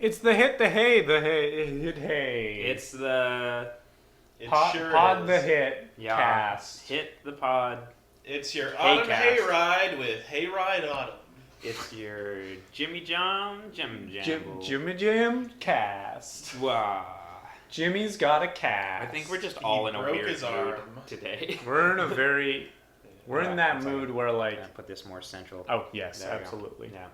It's the hit the hay, hit hay. It's the Pod the hit cast. Hit the pod. It's your autumn cast. hayride with Hayride Autumn. It's your Jimmy Jam. Jimmy Jam cast. Wow. Jimmy's got a cast. I think we're just all in a broke weird his mood arm. today. We're in a very... We're in that mood where like... Yeah, put this more central. Oh, yes, There we go. absolutely. Yeah.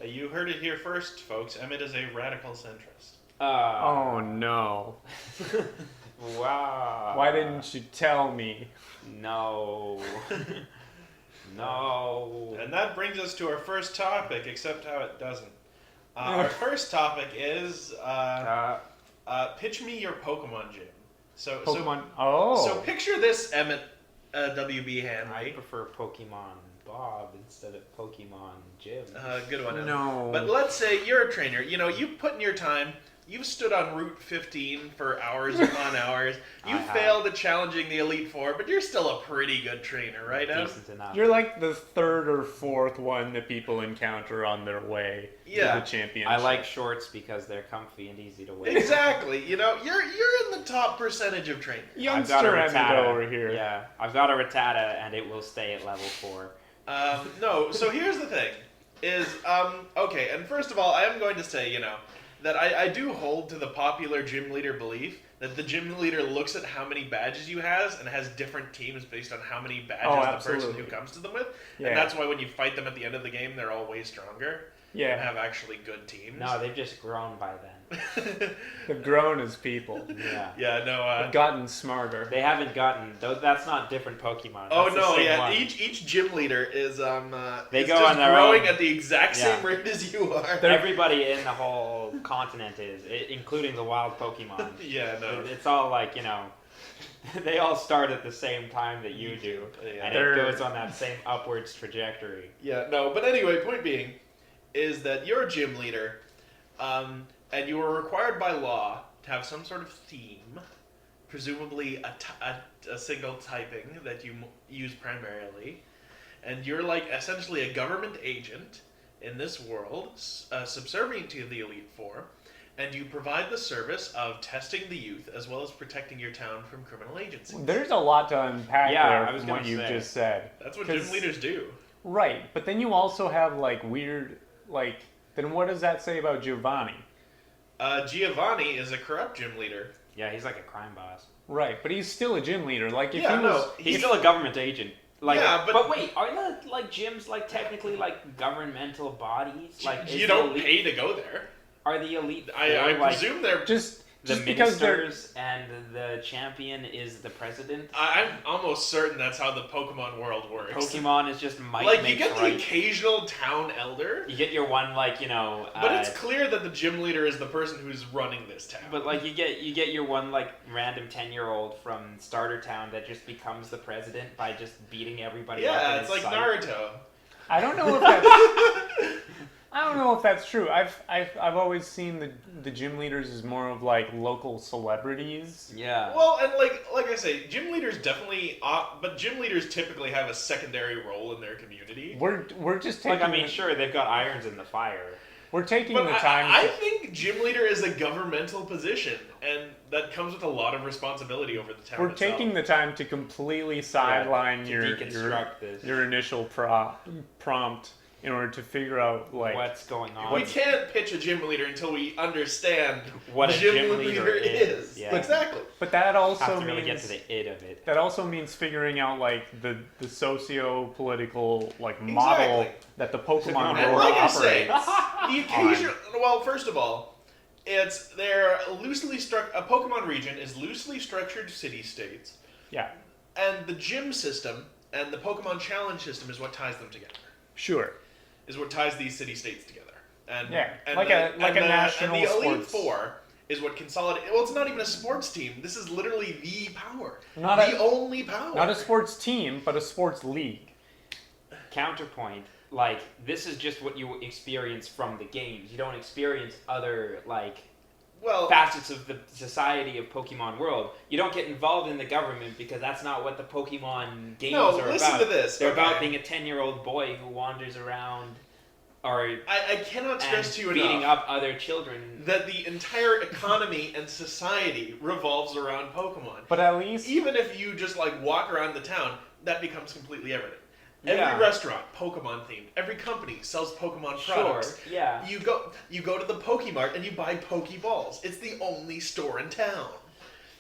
You heard it here first, folks. Emmett is a radical centrist. Oh, no. Wow. Why didn't you tell me? No. No. And that brings us to our first topic, except how it doesn't. Our first topic is pitch me your Pokemon gym. Pokemon... So picture this, Emmett WB I Hanley. prefer Pokemon Bob instead of Pokemon Jim. Good one, Emmett. No. But let's say you're a trainer. You know, you've put in your time. You've stood on Route 15 for hours upon hours. You failed at challenging the Elite Four, but you're still a pretty good trainer, right, Em? Decent enough. You're like the third or fourth one that people encounter on their way to the championship. I like shorts because they're comfy and easy to wear. Exactly. You know, you're in the top percentage of trainers. Youngster Emmett over here. Yeah, I've got a Rattata and it will stay at level 4. No, so here's the thing. Okay, and first of all, I am going to say, you know, that I do hold to the popular gym leader belief that the gym leader looks at how many badges you has and has different teams based on how many badges the person who comes to them with. Yeah. And that's why when you fight them at the end of the game, they're all way stronger. Yeah. And have actually good teams. No, they've just grown by then. They've grown as people. Yeah. Yeah, no. They've gotten smarter. They haven't gotten. That's not different Pokemon. Oh That's the no, same yeah. one. Each gym leader is They is go just on their growing own. at the exact same Yeah. rate as you are. Everybody in the whole continent is, including the wild Pokemon. Yeah, no. It's all like, you know, they all start at the same time that you do, Yeah. and it goes on that same upwards trajectory. Yeah, no, but anyway, point being is that you're a gym leader, and you are required by law to have some sort of theme, presumably a single typing that you use primarily, and you're like essentially a government agent in this world, subservient to the Elite Four, and you provide the service of testing the youth as well as protecting your town from criminal agencies. There's a lot to unpack there from what you just said. That's what gym leaders do. Right, but then you also have like weird, like, then what does that say about Giovanni? Giovanni is a corrupt gym leader. Yeah, he's like a crime boss. Right, but he's still a gym leader. Like if Yeah, he no, was, He's still a government agent. Like, Yeah, but wait, are the like gyms like technically like governmental bodies? Like, You don't pay to go there. Are the elite? I like, presume they're just the because they're ministers and the champion is the president. I'm almost certain that's how the Pokemon world works. Pokemon is just might Like, you makes get the right. occasional town elder, You get your one like, you know. but it's clear that the gym leader is the person who's running this town. But like you get your one like random 10-year-old from Starter Town that just becomes the president by just beating everybody up. yeah, in it's his like sight. Naruto. I don't know if that's I don't know if that's true. I've always seen the gym leaders as more of like local celebrities. Yeah. Well, and like I say, gym leaders definitely, but gym leaders typically have a secondary role in their community. We're just taking. Like, I mean, sure, they've got irons in the fire. We're taking But the time. I think gym leader is a governmental position, and that comes with a lot of responsibility over the town. We're itself. taking the time to completely sideline to your deconstruct this. your initial prompt in order to figure out like What's going on? We can't pitch a gym leader until we understand What a gym gym leader is. Yeah. Exactly. But that also have to means really get to the id of it. that also means figuring out like the socio-political like model Exactly. that the Pokemon And world like I say, operates. the occasion. Well, first of all, they're loosely struck. A Pokemon region is loosely structured city-states, Yeah, and the gym system and the Pokemon Challenge system is what ties them together. sure. Is what ties these city-states together. And Yeah, and like a national and the Elite sports. Four is what consolidates. Well, it's not even a sports team. This is literally the power. Not the a- only power. Not a sports team, but a sports league. Counterpoint, like, this is just what you experience from the games. You don't experience other, like, well, facets of the society of Pokemon World. You don't get involved in the government because that's not what the Pokemon games No, are listen about. to this, They're okay. about being a 10-year-old boy who wanders around are I cannot stress to you beating enough up other children. that the entire economy and society revolves around Pokemon. But at least Even if you just like walk around the town, that becomes completely everything. Every Yeah. restaurant, Pokemon themed. Every company sells Pokemon products. Sure, yeah. You go to the Pokemart and you buy Pokeballs. It's the only store in town.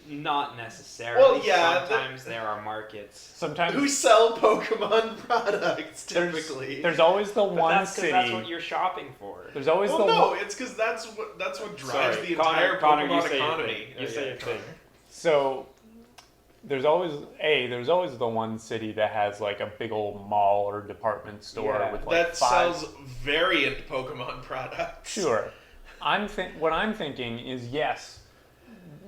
Not necessarily. Well, yeah, Sometimes there are markets. sometimes Who sell Pokemon products typically? there's always the But one that's 'cause city. that's what you're shopping for. There's always Well, the no, one. it's because that's what drives Sorry, the entire Connor, Pokemon you say your economy. thing. You say your thing. So there's always the one city that has like a big old mall or department store Yeah. with like That five. sells variant Pokemon products. Sure. What I'm thinking is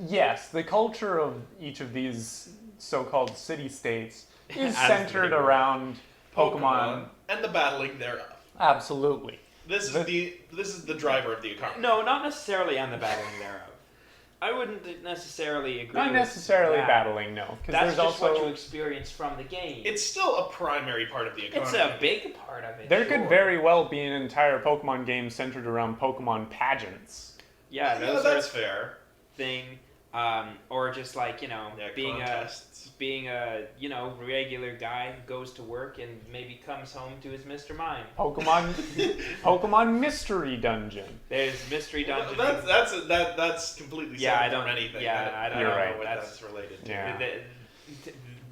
yes, the culture of each of these so-called city-states is As centered they were. around Pokemon. and the battling thereof. Absolutely. This is the driver of the economy. No, not necessarily on the battling thereof. I wouldn't necessarily agree. Not with necessarily that. battling, no. Because That's there's just also what you experience from the game. It's still a primary part of the economy. It's a big part of it. there sure. could very well be an entire Pokemon game centered around Pokemon pageants. Yeah, Yeah, those that's are fair. thing, or just like Yeah, being contests. a regular guy who goes to work and maybe comes home to his Mr. Mime. Pokemon Mystery Dungeon. There's Mystery Well, Dungeon. that's completely Yeah, separate I don't- from anything. yeah, I don't You're know right. what That's- that's related to. Yeah.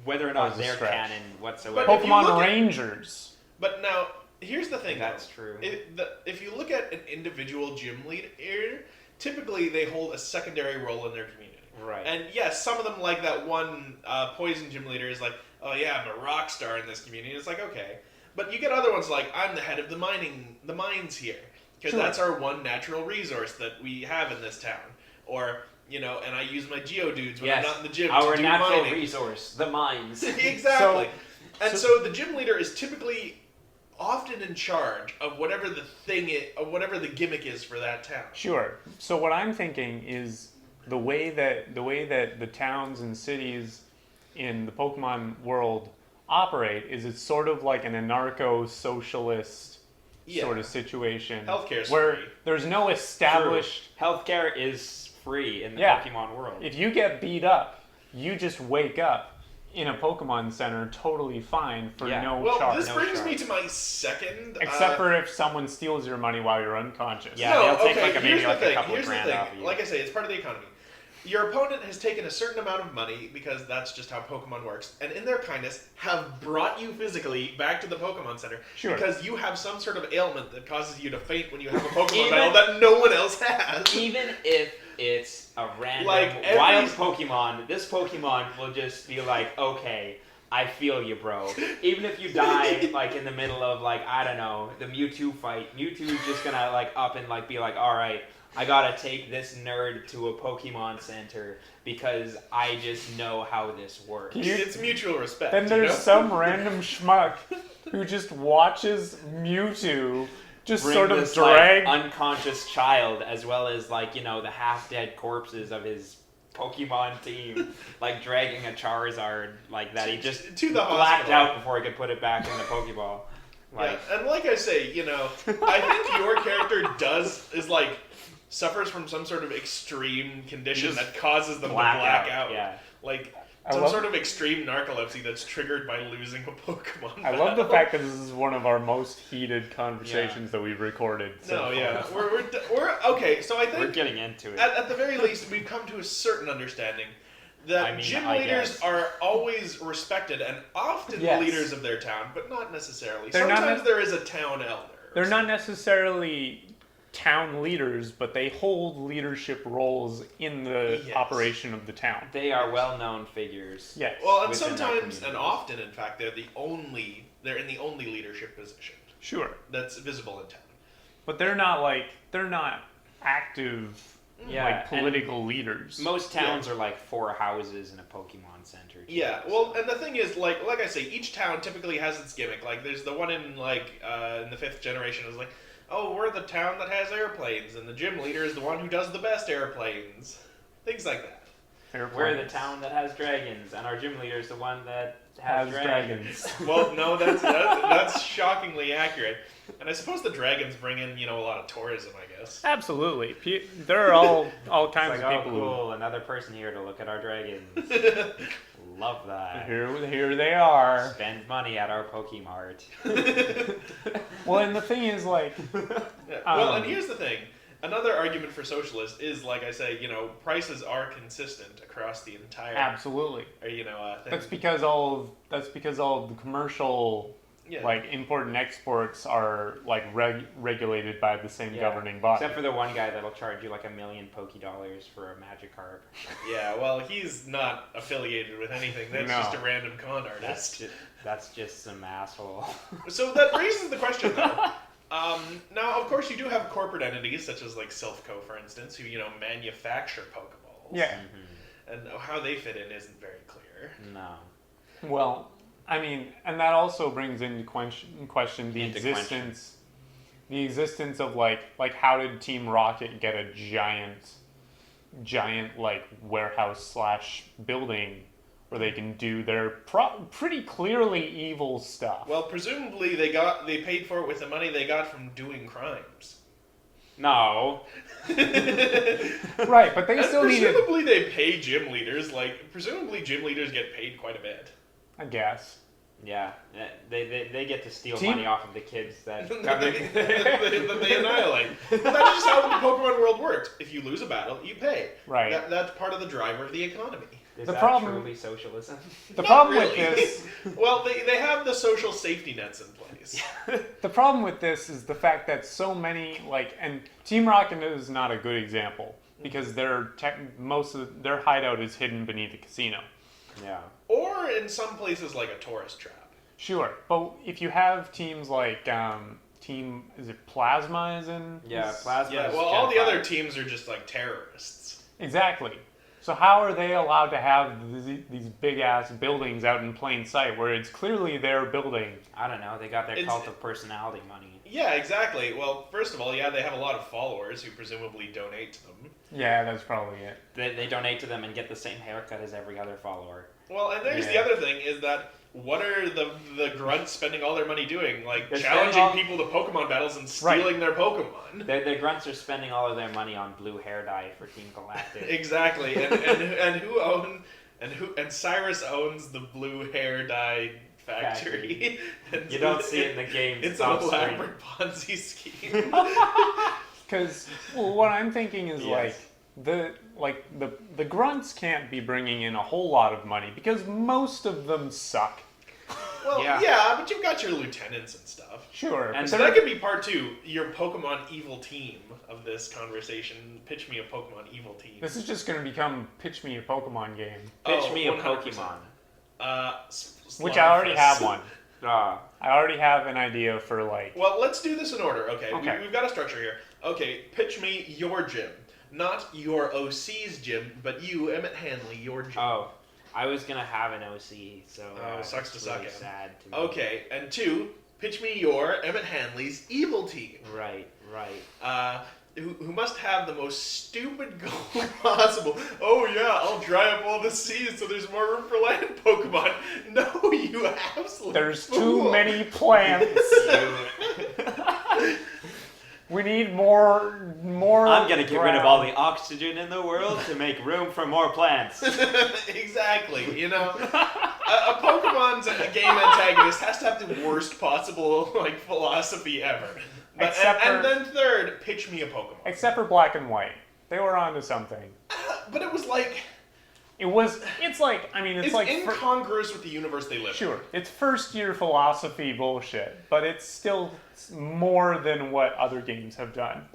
Whether or That not was a they're stretch. canon whatsoever. But if you look Pokemon at- Rangers. But now, here's the thing. That's though. true. If you look at an individual gym leader, typically they hold a secondary role in their community. Right. And yes, some of them, like that one poison gym leader, is like, oh yeah, I'm a rock star in this community. And it's like, okay. But you get other ones like, I'm the head of the mines here. Because Sure. that's our one natural resource that we have in this town. Or, and I use my Geodudes when I'm Yes, not in the gym our to do natural mining. resource, the mines. Exactly. So- So the gym leader is typically often in charge of whatever the thing is, of whatever the gimmick is for that town. Sure. So what I'm thinking is the way that the towns and cities in the Pokemon world operate is it's sort of like an anarcho-socialist Yeah. sort of situation Healthcare's where free. there's no established. Healthcare is free in the Yeah. Pokemon world. If you get beat up, you just wake up in a Pokemon Center totally fine for Yeah. no Well, charge. this No brings charge. me to my second. Except for if someone steals your money while you're unconscious. Yeah, no, they'll take okay. like a Here's maybe the like thing. a couple of Here's the grand thing. off of you. Like I say, it's part of the economy. Your opponent has taken a certain amount of money because that's just how Pokemon works, and in their kindness have brought you physically back to the Pokemon Center Sure. because you have some sort of ailment that causes you to faint when you have a Pokemon Even- battle that no one else has. Even if it's a random Like, every- wild Pokemon, this Pokemon will just be like, okay, I feel you, bro. Even if you die like in the middle of like, I don't know, the Mewtwo fight, Mewtwo's just gonna like up and like be like, alright, I gotta take this nerd to a Pokemon Center because I just know how this works. It's mutual respect. Then you there's know? some random schmuck who just watches Mewtwo just Bring sort of this, drag. like, unconscious child as well as like, the half-dead corpses of his Pokemon team, like dragging a Charizard like that. He just to the blacked hospital. out before he could put it back in the Pokeball. Like, Yeah, and like I say, I think your character suffers from some sort of extreme condition Just that causes them black to black out, out. yeah. Like I some love- sort of extreme narcolepsy that's triggered by losing a Pokemon. I love the battle. fact that this is one of our most heated conversations that we've recorded. So No, far. yeah, we're okay. So I we're think getting into it. at the very least we've come to a certain understanding that I mean, gym I leaders guess. are always respected and often Yes. leaders of their town, but not necessarily. They're not Sometimes nec- there is a town elder. or They're not something. necessarily town leaders, but they hold leadership roles in the Yes. operation of the town. They are well-known figures. Yes. Well, and within their sometimes communities. and often, in fact, they're in the only leadership position Sure. that's visible in town. But they're not active Yeah, like and political leaders. Most towns are like 4 houses in a Pokemon Center. too, Yeah, so- well, and the thing is, like I say, each town typically has its gimmick. Like, there's the one in in the 5th generation is like, oh, we're the town that has airplanes, and the gym leader is the one who does the best airplanes. Things like that. Airplanes. We're the town that has dragons, and our gym leader is the one that has dragons. Well, no, that's shockingly accurate. And I suppose the dragons bring in, a lot of tourism, I guess. Absolutely. There are all kinds It's of like, people oh, cool, another person here to look at our dragons. Love that. Here they are. Spend money at our Pokemart. Well, and the thing is, like... Yeah. Well, and here's the thing. Another argument for socialist is, like I say, prices are consistent across the entire... Absolutely. Thing. That's because all of the commercial... Yeah. Like, import and exports are, like, regulated by the same governing body. Except for the one guy that'll charge you like $1 million Poké-dollars for a Magikarp. Yeah, well, he's not affiliated with anything. That's just a random con artist. That's just some asshole. So that raises the question, though. Now, of course, you do have corporate entities, such as, like, Silphco, for instance, who, manufacture Pokeballs. Yeah. Mm-hmm. And how they fit in isn't very clear. No. Well... I mean, and that also brings into question the existence of like how did Team Rocket get a giant like warehouse / building where they can do their pretty clearly evil stuff? Well, presumably they paid for it with the money they got from doing crimes. No. Right, but they still needed... Presumably they pay gym leaders. Like, presumably gym leaders get paid quite a bit. I guess. Yeah, they get to steal money off of the kids that that they annihilate. But that's just how the Pokemon world works. If you lose a battle, you pay. Right. That's part of the driver of the economy. Is the that problem, truly socialism? The Not problem really. with this... Well, they have the social safety nets in place. The problem with this is the fact that so many, and Team Rocket is not a good example, because most of their hideout is hidden beneath a casino. Yeah. Or in some places like a tourist trap. Sure, but if you have teams like is it Plasma is in? Yeah, Plasma. Yeah, is well, Gen all the 5. other teams are just like terrorists. Exactly. So how are they allowed to have these big ass buildings out in plain sight where it's clearly their building? I don't know. They got their cult of personality money. Yeah, exactly. Well, first of all, they have a lot of followers who presumably donate to them. Yeah, that's probably it. They donate to them and get the same haircut as every other follower. Well, and there's the other thing is that what are the grunts spending all their money doing? Like They're challenging people to Pokemon battles and stealing their Pokemon. The grunts are spending all of their money on blue hair dye for Team Galactic. Exactly, and Cyrus owns the blue hair dye factory. You don't see it in the game. It's an elaborate Ponzi scheme. Because what I'm thinking is the grunts can't be bringing in a whole lot of money because most of them suck. Well, yeah, but you've got your lieutenants and stuff. Sure. And so that could be part 2, your Pokemon evil team of this conversation. Pitch me a Pokemon evil team. This is just going to become pitch me a Pokemon game. Pitch me a 100%. Pokemon. Which I already have one. I already have an idea for Well, let's do this in order. Okay. We've got a structure here. Okay, pitch me your gym. Not your OC's gym, but you, Emmett Hanley, your gym. Oh, I was gonna have an OC, so sucks to suck really in. sad to me. Okay, and 2, pitch me your Emmett Hanley's evil team. Right. Who must have the most stupid goal possible. Oh yeah, I'll dry up all the seas so there's more room for land Pokemon. No, you absolute There's fool. too many plants. We need more. I'm gonna get rid of all the oxygen in the world to make room for more plants. Exactly. A Pokemon's game antagonist has to have the worst possible philosophy ever. And then 3rd, pitch me a Pokemon. Except for Black and White, they were onto something. But it was It's incongruous with the universe they live in. Sure, it's first year philosophy bullshit, but it's still more than what other games have done.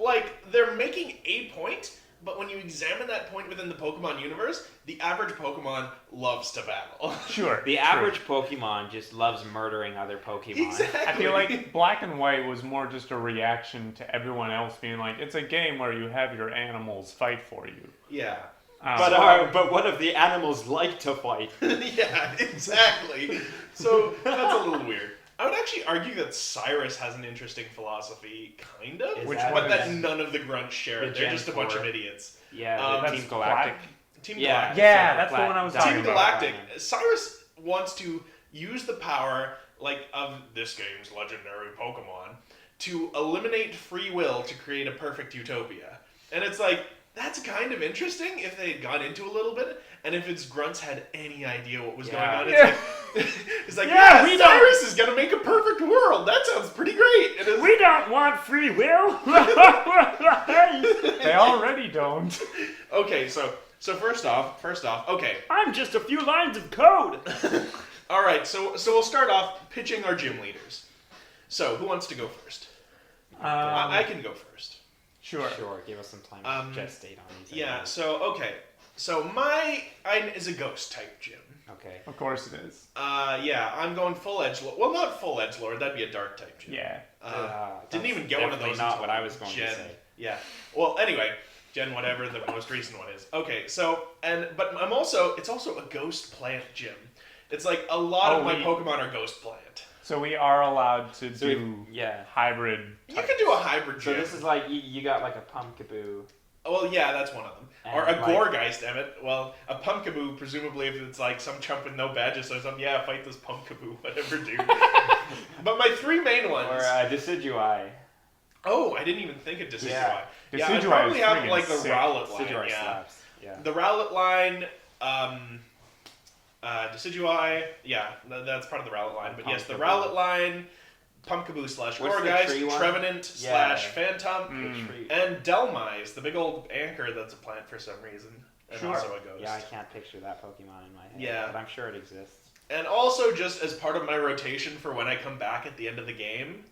They're making a point, but when you examine that point within the Pokemon universe, the average Pokemon loves to battle. Sure. The average Pokemon just loves murdering other Pokemon. Exactly. I feel like Black and White was more just a reaction to everyone else being like, it's a game where you have your animals fight for you. Yeah. But what if the animals like to fight? Yeah, exactly. So that's a little weird. I would actually argue that Cyrus has an interesting philosophy, kind of. But that none of the grunts share it. They're just a bunch of idiots. Yeah, Team Galactic. Team Yeah, Galactic. Yeah, that's the one I was talking Team about. Galactic. Cyrus wants to use the power, like, of this game's legendary Pokemon to eliminate free will to create a perfect utopia. And it's like, that's kind of interesting if they had gone into a little bit, and if its grunts had any idea what was going on. It's Yeah. like, it's like, Yeah, yeah, we Cyrus is gonna make a perfect world. That sounds pretty great. And it's, We don't want free will. They already don't. okay, so first off, okay. I'm just a few lines of code. All right, so we'll start off pitching our gym leaders. So, who wants to go first? I can go first. Sure. Sure, give us some time to gestate on these. Yeah, ideas. so, okay. So, mine is a ghost type gym. Okay. Of course it is. Yeah, I'm going full edgelord. Well, not full edgelord, that'd be a dark type gym. Yeah. Didn't That's even get one of definitely those. not until what I was going Gen. to say. Yeah. Well, anyway, Gen whatever the most recent one is. Okay, so but it's also a ghost plant gym. It's like a lot of my Pokemon are ghost plant. So we are allowed to So do yeah. hybrid. You can do a hybrid So gym. this is like you got like a Pumpkaboo. Well, yeah, that's one of them. Or a And, like- Goregeist, damn it. Well, a Pumpkaboo, presumably, if it's like some chump with no badges or something, yeah, fight this Pumpkaboo, whatever, dude. But my three main ones. Or Decidueye. Oh, I didn't even think of Decidueye. Yeah. Yeah, I Decidueye probably is have friggin' like the sick. Rowlet line. Decidueye Yeah. slaps. Yeah. The Rowlet line, Decidueye, yeah, that's part of the Rowlet line. But yes, the Pumpkaboo. Rowlet line, Pumpkaboo slash What's the Goregeist, tree one? Trevenant Yeah. slash Phantom, Mm. Tree. and Delmise, the big old anchor that's a plant for some reason, and Sure. also a ghost. Yeah, I can't picture that Pokemon in my head. Yeah. But I'm sure it exists. And also, just as part of my rotation for when I come back at the end of the game,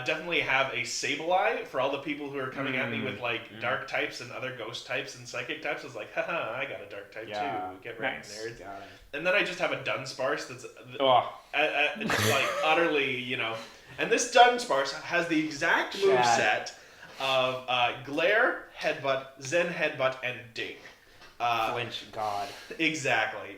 definitely have a Sableye for all the people who are coming at me with like dark types and other ghost types and psychic types. It's like, haha, I got a dark type Yeah. too. Get ready, Nice. nerds. Got it. And then I just have a Dunsparce that's Oh, just like utterly, And this Dunsparce has the exact move Chad. set of Glare, Headbutt, Zen Headbutt, and Ding. flinch god. Exactly,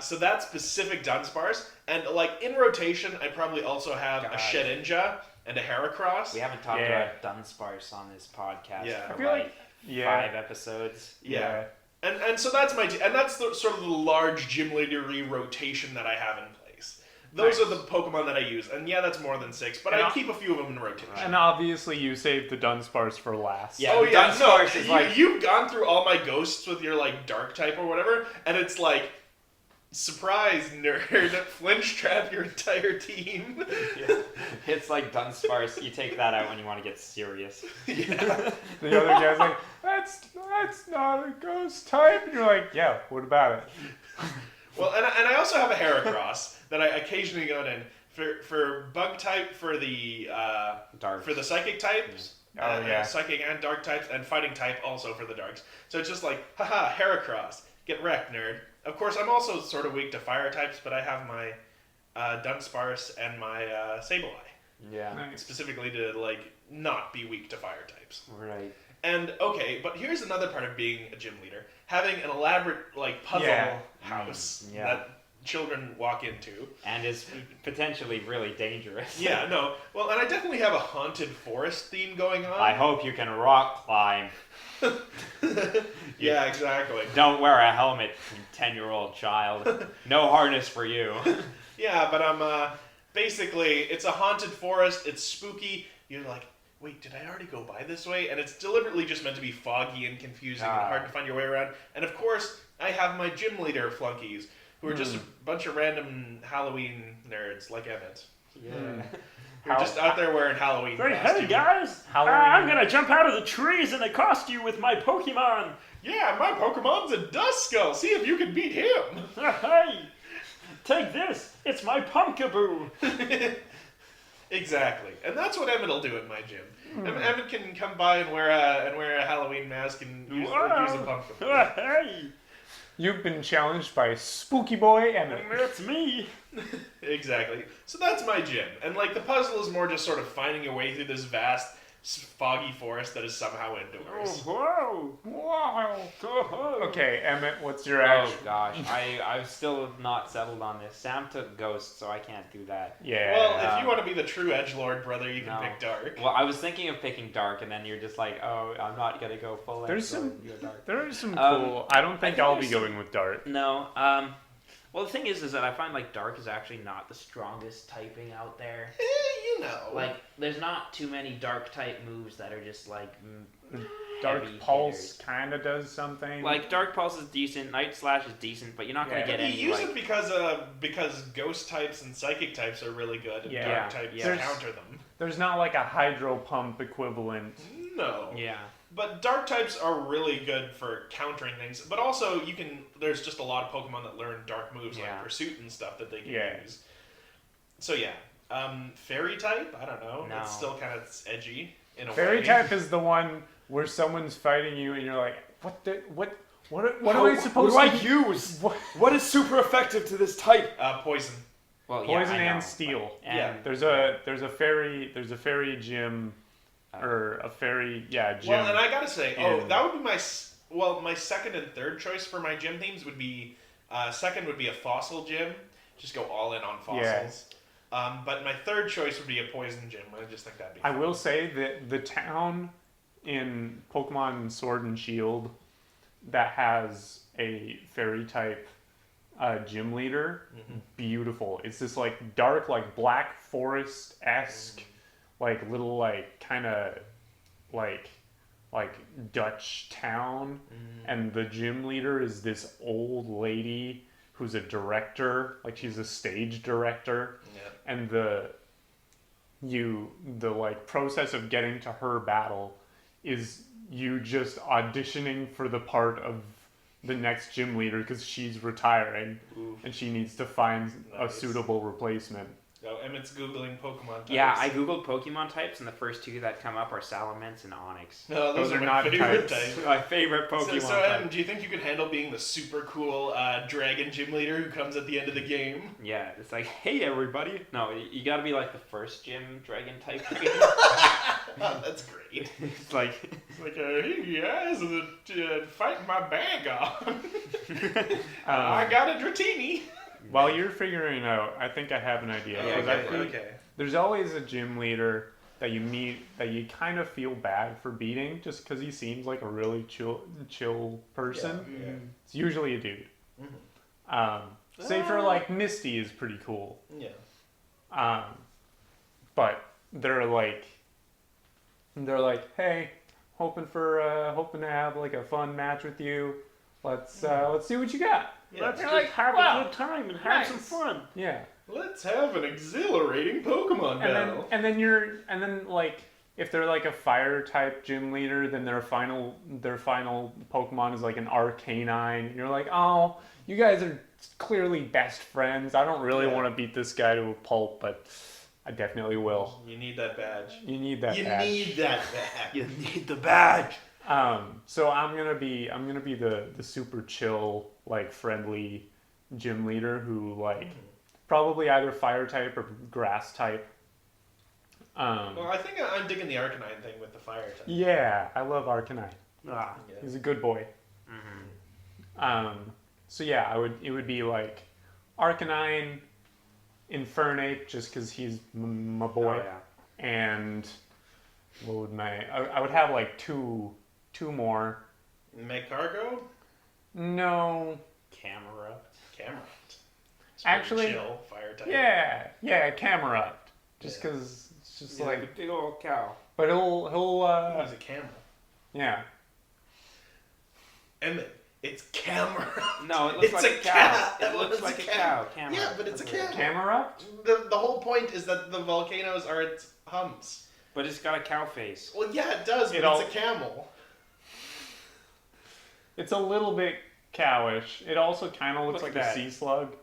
so that specific Dunsparce, and like in rotation, I probably also have a God. Shedinja and a Heracross. We haven't talked Yeah. about Dunsparce on this podcast Yeah. for I feel like yeah. 5 episodes. Yeah. And so that's that's the sort of the large gym leadery rotation that I have in place. Those Nice. are the Pokemon that I use, and yeah, that's more than 6, but And I keep a few of them in rotation. And obviously you saved the Dunsparce for last. Yeah. Oh the yeah, no, Dunsparce is like- you've gone through all my ghosts with your like dark type or whatever, and it's like, surprise, nerd, flinch trap your entire team. Yeah. It's like Dunsparce. You take that out when you want to get serious. Yeah. The other guy's like, that's not a ghost type. And you're like, yeah, what about it? Well, and I also have a Heracross that I occasionally go in for bug type for the Dark. psychic types. Oh, yeah. Psychic and dark types, and fighting type also for the darks. So it's just like, haha, Heracross, get wrecked, nerd. Of course, I'm also sort of weak to fire types, but I have my Dunsparce and my Sableye, Yeah. Nice. specifically to like not be weak to fire types. Right. And okay, but here's another part of being a gym leader: having an elaborate like puzzle Yeah. house Yeah. that children walk into. And is potentially really dangerous. Yeah, no. Well, and I definitely have a haunted forest theme going on. I hope you can rock climb. Yeah, exactly. Don't wear a helmet, you 10-year-old child. No harness for you. Yeah, but I'm basically it's a haunted forest. It's spooky. You're like, wait, did I already go by this way? And it's deliberately just meant to be foggy and confusing and hard to find your way around. And of course, I have my gym leader flunkies, who are just a bunch of random Halloween nerds like Emmett. Yeah. Who are just out there wearing Halloween Hey, costumes. guys! Halloween. I'm gonna jump out of the trees in a costume with my Pokemon! Yeah, my Pokemon's a Duskull. See if you can beat him. Hey! Take this! It's my Pumpkaboo! Exactly, and that's what Emmett will do at my gym. Emmett can come by and wear a Halloween mask and use a pumpkin. Hey! You've been challenged by Spooky Boy Emmett. It's me! Exactly. So that's my gym, and like the puzzle is more just sort of finding your way through this vast foggy forest that is somehow indoors. Whoa! Whoa! Okay, Emmett, what's your Oh action? gosh, I've still not settled on this. Sam took Ghost, so I can't do that. Yeah. Well, if you want to be the true edgelord, brother, you can No. pick dark. Well, I was thinking of picking Dark, and then you're just like, oh, I'm not gonna go full. There's edge, so some- go Dark. there are some Um, cool. I don't think think I'll be there's some- going with Dart. No. Well, the thing is that I find like Dark is actually not the strongest typing out there. You know. Like, there's not too many Dark type moves that are just like. Dark heavy Pulse hitters. kind of does something. Like Dark Pulse is decent, Night Slash is decent, but you're not gonna Yeah. get you any use like. it because ghost types and psychic types are really good, and Yeah. dark types Yeah. counter them. there's not like a Hydro Pump equivalent. No. Yeah. But dark types are really good for countering things. But also, there's just a lot of Pokemon that learn dark moves Yeah. like Pursuit and stuff that they can Yeah. use. So yeah, Fairy type. I don't know. No. It's still kind of edgy in a Fairy way. type is the one where someone's fighting you and you're like, what am I supposed What to do I use? What? What is super effective to this type? Poison. Well, yeah, Poison I know, and Steel. but- and- Yeah. There's a fairy gym, or a fairy gym. Well, and I gotta say, in- that would be my second and third choice for my gym themes would be, second would be a fossil gym, just go all in on fossils. But my third choice would be a poison gym. I just think that'd be. I will say that the town in Pokemon Sword and Shield that has a fairy type gym leader, beautiful. It's this like dark, like Black Forest esque, like little like kind of like Dutch town, and the gym leader is this old lady who's a director, like she's a stage director, Yeah. and the like process of getting to her battle is you just auditioning for the part of the next gym leader because she's retiring Ooh. and she needs to find a Nice. suitable replacement. Oh, Emmett's googling Pokemon types. Yeah, I googled Pokemon types, and the first two that come up are Salamence and Onyx. No, those Those are are my not favorite types. types. My favorite Pokemon So Em, type. do you think you could handle being the super cool dragon gym leader who comes at the end of the game? Yeah, it's like, hey everybody. No, you gotta be like the first gym dragon type. Oh, that's great. It's like, It's like, hey guys, fighting my bag off. I got a Dratini. While you're figuring it out, I think I have an idea. Yeah, 'Cause I think okay. there's always a gym leader that you meet that you kind of feel bad for beating just because he seems like a really chill person. Yeah. It's usually a dude. Mhm. Say for like Misty is pretty cool. Yeah. But they're like, hey, hoping to have like a fun match with you. Let's see what you got. Yeah. Let's You're just like, have wow, a good time and have nice. some fun. Yeah. Let's have an exhilarating Pokemon battle. And then like if they're like a fire type gym leader, then their final Pokemon is like an Arcanine. You're like, oh, you guys are clearly best friends. I don't really Yeah. want to beat this guy to a pulp, but I definitely will. You need that badge. You need that You badge. need that badge. You need the badge. So I'm gonna be the super chill, like friendly gym leader who like probably either fire type or grass type. Well, I think I'm digging the Arcanine thing with the fire type. Yeah, I love Arcanine. Ah, Yeah. He's a good boy. So yeah, it would be like Arcanine, Infernape, just because he's my boy, oh, yeah. and what would I would have like two more. Magcargo? No, Camerupt. Camerupt. It's Actually, pretty chill, fire type. yeah, Camerupt, just Yeah. because it's just He's like, like a big old cow. but he'll He's a camera. yeah. Emmett, it's Camerupt. No, it looks It's like a a cow. cat. It looks It's a like a cat. cow. Camerupt. Yeah, but it's a That's camel. weird. Camerupt? The whole point is that the volcanoes are its humps. But it's got a cow face. Well, yeah, it does, but It all- it's a camel. It's a little bit cowish. It also kind of looks Look like at a that. sea slug.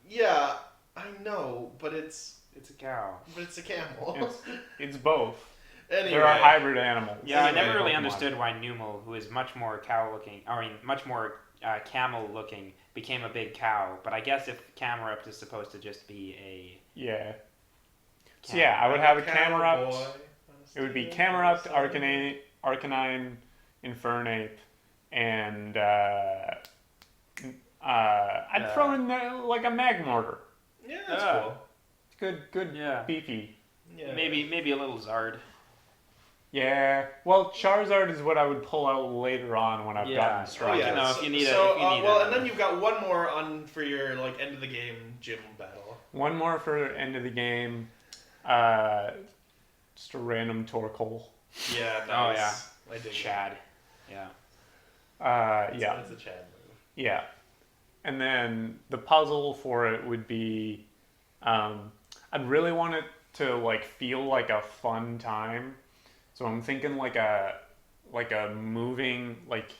Yeah, I know, but it's It's a cow. a camel. It's both. Anyway, There are hybrid animals. Yeah, I Anyway, never really Pokemon. understood why Numel, who is much more cow-looking, much more camel-looking, became a big cow. But I guess if Camerupt is supposed to just be a Yeah. So cow. yeah, I would have a Cowboy Camerupt. on a It would be Camerupt, Arcanine, Infernape, and I'd throw in like a Magmortar. Yeah, that's cool. Good, Yeah. beefy. Yeah. Maybe a little Zard. Yeah. Well, Charizard is what I would pull out later on when I've gotten Oh stronger. yeah. You know, if you need and then you've got one more on for your like end of the game gym battle. One more for end of the game. Just a random Torkoal. Yeah. Oh, Nice. I dig Chad. Yeah. Yeah. That's a Chad move. Yeah. And then the puzzle for it would be, I'd really want it to like feel like a fun time. So I'm thinking like a moving like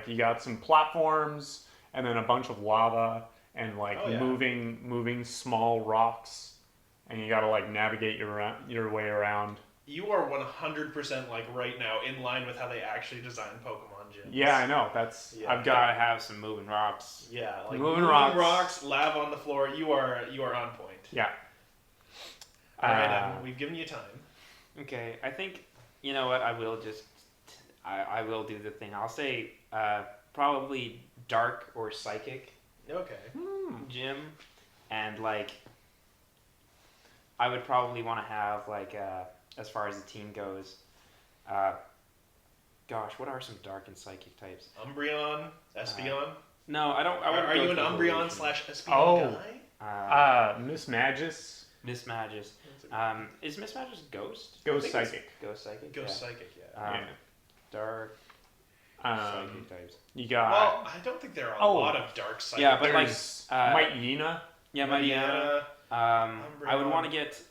you got some platforms and then a bunch of lava and like moving small rocks, and you got to like navigate your way around. You are 100% like right now in line with how they actually design Pokemon gyms. Yeah, I know. That's I've got. Gotta have some moving rocks. Yeah, like Moving rocks, rocks. lava on the floor. You are on point. Yeah. All right, Evan, we've given you time. Okay, I think you know what I will just I will do the thing. I'll say probably dark or psychic Okay. gym, and like I would probably want to have like as far as the team goes. Gosh, what are some dark and psychic types? Umbreon, Espeon. No, I don't. I wouldn't Are go you an through Umbreon evolution. / Espeon Oh. guy? Miss Magus, Miss Magus. Is Miss Magus Ghost? Ghost think it's- Psychic. Ghost Psychic. Ghost Yeah. Psychic, yeah. Yeah. Dark Um, psychic types. you got. Well, I don't think there are a lot of dark psychic. Yeah, but like there's Mightyena. Yeah, Mightyena. I would want to get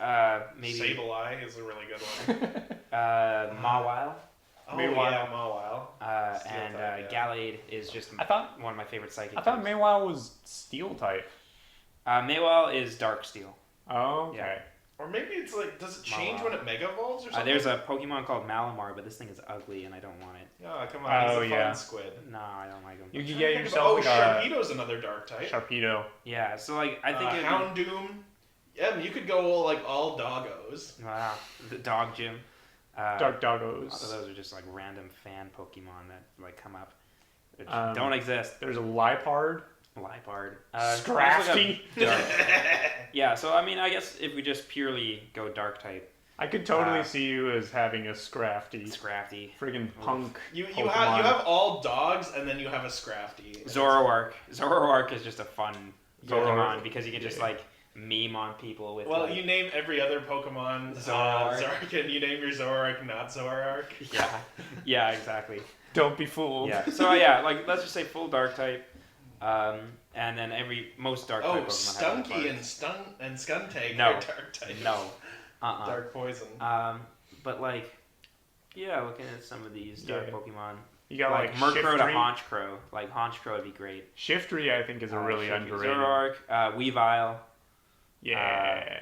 maybe Sableye is a really good one. Mawile. Oh Mawile. yeah, Mawile. Steel And type, Gallade is just I thought one of my favorite psychic. I thought types. Maywile was Steel type. Mawile is Dark Steel. Oh, okay. Yeah. Or maybe it's like, does it change Mawile. when it Mega Evolves or something? There's a Pokemon called Malamar, but this thing is ugly and I don't want it. Oh, come on, he's Oh, a fun yeah. squid. No, I don't like them. You could I'm get thinking yourself of- like a Sharpedo's another dark type. Sharpedo. Yeah, so like I think it would be, Houndoom. Yeah, you could go like all doggos. wow, the dog gym. Dark A lot of Doggos. those are just like random fan Pokemon that like come up, which Um, don't exist. There's a Lipard. Lipard. Scrafty. Yeah, so I mean, I guess if we just purely go dark type, I could totally see you as having a Scrafty. Scrafty. Friggin' punk. You Pokemon. have all dogs and then you have a Scrafty. Zoroark. Zoroark is just a fun Zoroark. Pokemon because you can just Yeah. like meme on people with. Well, like, you name every other Pokemon Zoroark. and you name your Zoroark not Zoroark. yeah, exactly. Don't be fooled. Yeah. So yeah, like let's just say full dark type, and then most dark type Oh, Pokemon have Stunky Lipard. and Skuntank No. are dark type. No. Dark poison. But like, yeah, looking at some of these dark Yeah. Pokemon, You got like, Murkrow to Shiftry. Honchkrow. Like Honchkrow would be great. Shiftry, I think, is a really Shiftry. underrated. Zoroark, Weavile. Yeah.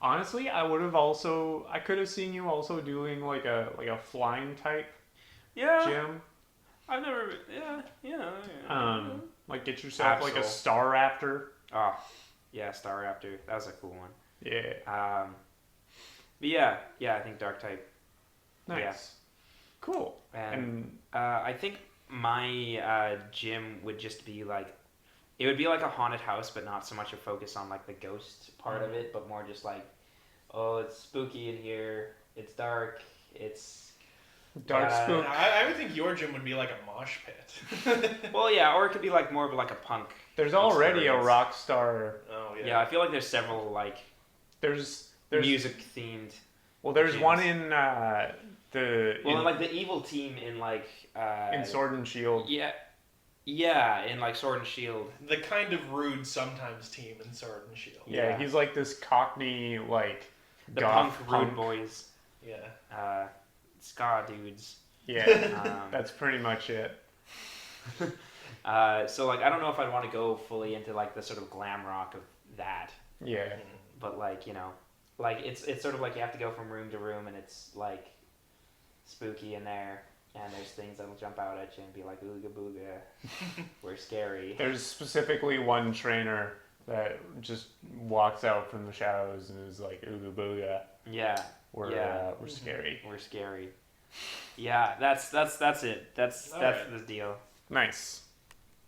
Honestly, I could have seen you also doing like a flying type Yeah. gym. I've never. Yeah. Like get yourself like a Absol. Staraptor. Oh, yeah, Staraptor. That was a cool one. Yeah. But yeah, I think dark type. Nice. Yeah. Cool. And I think my gym would just be like, it would be like a haunted house, but not so much a focus on like the ghost part of it, but more just like, oh, it's spooky in here. It's dark. It's Dark spook. I would think your gym would be like a mosh pit. well, yeah, or it could be like more of like a punk. There's already a experience. rock star. Oh yeah. Yeah, I feel like there's several like There's music themed. Well, there's gyms. one in Like the evil team in like in Sword and Shield. Yeah, in like Sword and Shield. The kind of rude sometimes team in Sword and Shield. Yeah, Yeah. he's like this Cockney like The goth punk rude boys. Yeah. Ska dudes. Yeah, that's pretty much it. So like I don't know if I'd want to go fully into like the sort of glam rock of that, Yeah. but like like it's sort of like you have to go from room to room and it's like spooky in there and there's things that'll jump out at you and be like ooga booga, we're scary. There's specifically one trainer that just walks out from the shadows and is like, ooga booga. Yeah. We're scary. We're scary. Yeah, that's it. That's Alright. the deal. Nice.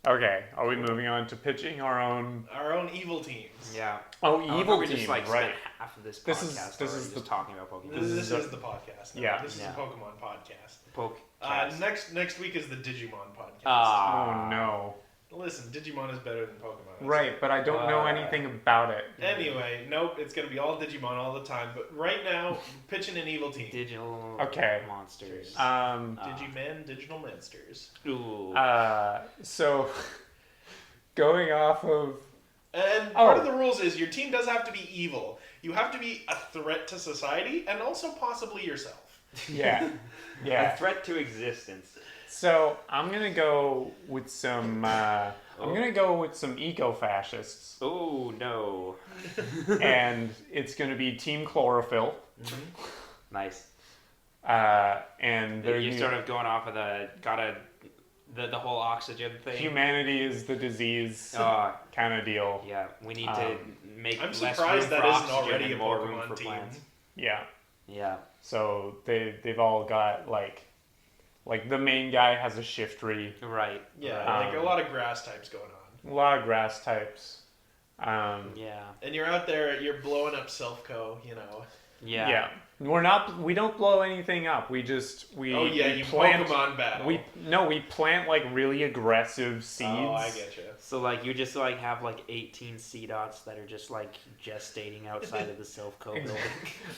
Okay, are we moving on to pitching our own? Our own evil teams. Yeah. Oh, evil we team, just like right? spent half of this This podcast is- this is just the- talking about Pokemon. This is the podcast. Yeah. This is Yeah. a Pokemon podcast. Pokecast. Next week is the Digimon podcast. Oh no. Listen, Digimon is better than Pokemon. Right, but I don't know anything about it. Anyway, nope, it's gonna be all Digimon all the time. But right now, pitching an evil team. Digital Okay. monsters. Digiman, digital monsters. Ooh. So going off of And part of the rules is your team does have to be evil. You have to be a threat to society and also possibly yourself. yeah, A yeah. threat to existence. So I'm gonna go with some. I'm gonna go with some eco-fascists, Oh no. and it's gonna be Team Chlorophyll. Nice. And they're You're sort of going off of the whole oxygen thing. humanity is the disease Oh, kind of deal. yeah. We need to make I'm less surprised room that for isn't oxygen already and a more room Pokemon for team. plants. Yeah. Yeah. So they've all got like the main guy has a shiftry, Right. Yeah, like a lot of grass types going on. a lot of grass types. Yeah. And you're out there, you're blowing up Selfco, you know. Yeah. We don't blow anything up. We Oh yeah, we you plant, Pokemon battle. we plant like really aggressive seeds. Oh, I get you. So like you just like have like 18 sea dots that are just like gestating outside of the Self-Co building.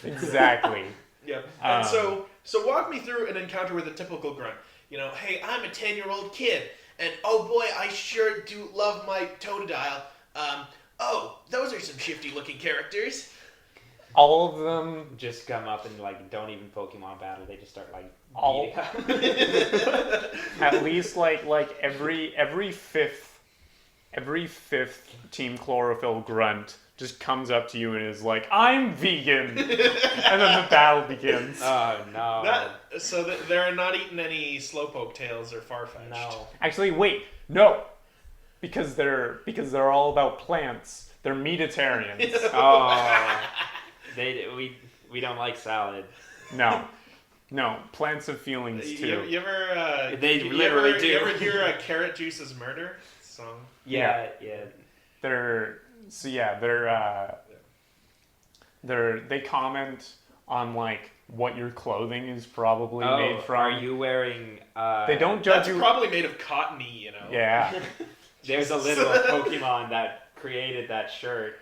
Exactly. Yep. And Um, so walk me through an encounter with a typical grunt. You know, hey, I'm a 10-year-old kid, and oh boy, I sure do love my Totodile. Oh, those are some shifty-looking characters. All of them. Just come up and like don't even Pokemon battle. They just start like All- beating up. At least like every fifth Team Chlorophyll grunt just comes up to you and is like, "I'm vegan," and then the battle begins. Oh no. They're not eating any Slowpoke tails or Farfetch'd. No. Actually, wait, no, because they're all about plants. They're meatitarians. Oh. We don't like salad. No, plants have feelings too. You ever? They you literally ever, do. You ever hear Carrot Juice's Murder song? Yeah. They comment on like what your clothing is probably Oh, made from. are you wearing? They don't judge That's you. probably made of cottony, you know. Yeah. There's a literal Pokemon that created that shirt.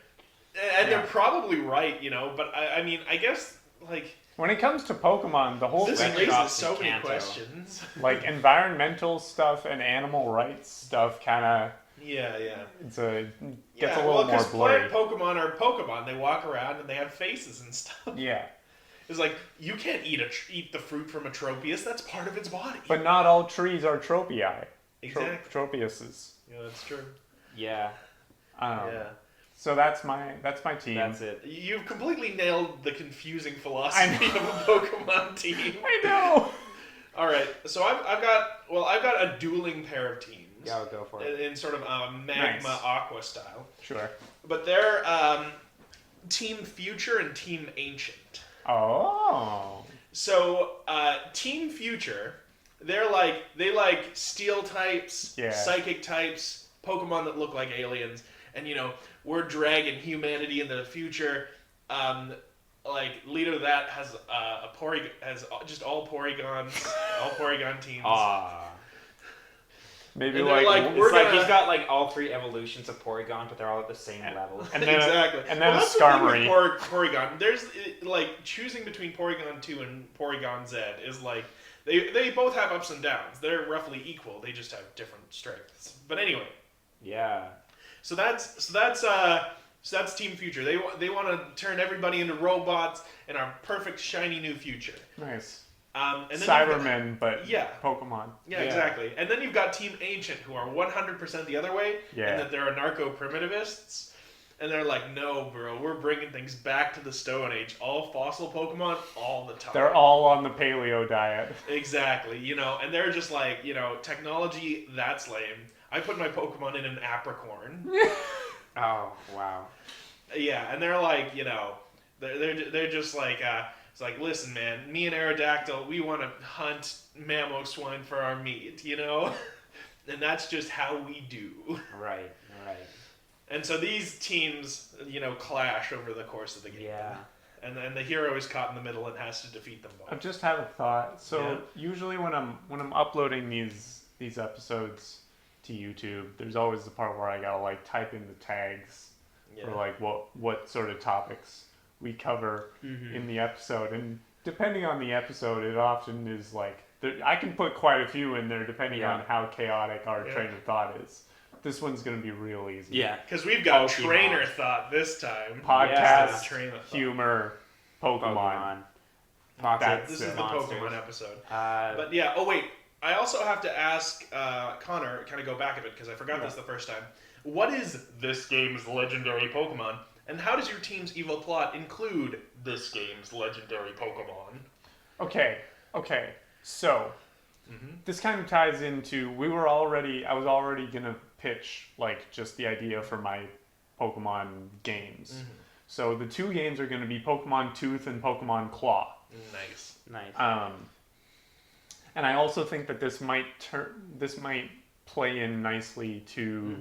And Yeah. they're probably right, you know. But I mean, I guess like When it comes to Pokemon, the whole this thing, Red raises Drops so and many Kanto. questions. like environmental stuff and animal rights stuff, kind of Yeah. gets a Yeah, little well, more because blurry. plant Pokemon are Pokemon. They walk around and they have faces and stuff. Yeah, It's like you can't eat the fruit from a Tropius. That's part of its body. but not all trees are Tropii. Exactly. Tropiuses. Yeah, that's true. Yeah. Yeah. So that's my team. That's it. You've completely nailed the confusing philosophy of a Pokemon team. I know. All right, so I've got a dueling pair of teams. Yeah, go for it. In sort of magma Nice. aqua style, Sure. but they're Team Future and Team Ancient. Oh. So Team Future, they like steel types, Yeah. psychic types, Pokemon that look like aliens, and you know we're dragging humanity into the future. Like leader of that has just all Porygon teams. Ah. Maybe And they're like, like, It's We're like gonna- he's got like all three evolutions of Porygon, but they're all at the same level. and then Exactly. and then Well, a that's the thing with Skarmory. Porygon. There's like choosing between Porygon 2 and Porygon Z is like they both have ups and downs. They're roughly equal. They just have different strengths. But anyway, Yeah. so that's Team Future. They want to turn everybody into robots in our perfect shiny new future. Nice. And then Cybermen, but Yeah. Pokemon. Yeah, Yeah. exactly. And then you've got Team Ancient, who are 100% the other way, Yeah. and that they're anarcho-primitivists. And they're like, no, bro, we're bringing things back to the Stone Age. All fossil Pokemon, all the time. They're all on the paleo diet. Exactly, you know, and they're just like, you know, technology, that's lame. I put my Pokemon in an apricorn. Oh, wow. Yeah, and they're like, they're just like, it's like, listen, man, me and Aerodactyl, we want to hunt mammoth swine for our meat, and that's just how we do. Right. And so these teams, clash over the course of the game. Yeah. And then the hero is caught in the middle and has to defeat them I both. just had a thought. So Yeah. usually when I'm uploading these episodes to YouTube, there's always the part where I gotta like type in the tags Yeah. for like what sort of topics we cover in the episode, and depending on the episode, it often is like I can put quite a few in there depending on how chaotic our train of thought is. This one's gonna be real easy. Yeah. Because we've got Pokemon. trainer thought this time. Podcast, Train of thought. humor, Pokemon. Pocket This is the monsters. Pokemon episode. Uh, But yeah, oh wait, I also have to ask Connor, kind of go back a bit because I forgot this the first time. What is this game's legendary Pokemon, and how does your team's evil plot include this game's legendary Pokemon? Okay. So this kind of ties into I was already gonna pitch like just the idea for my Pokemon games. So the two games are gonna be Pokemon Tooth and Pokemon Claw. Nice. And I also think that this might play in nicely to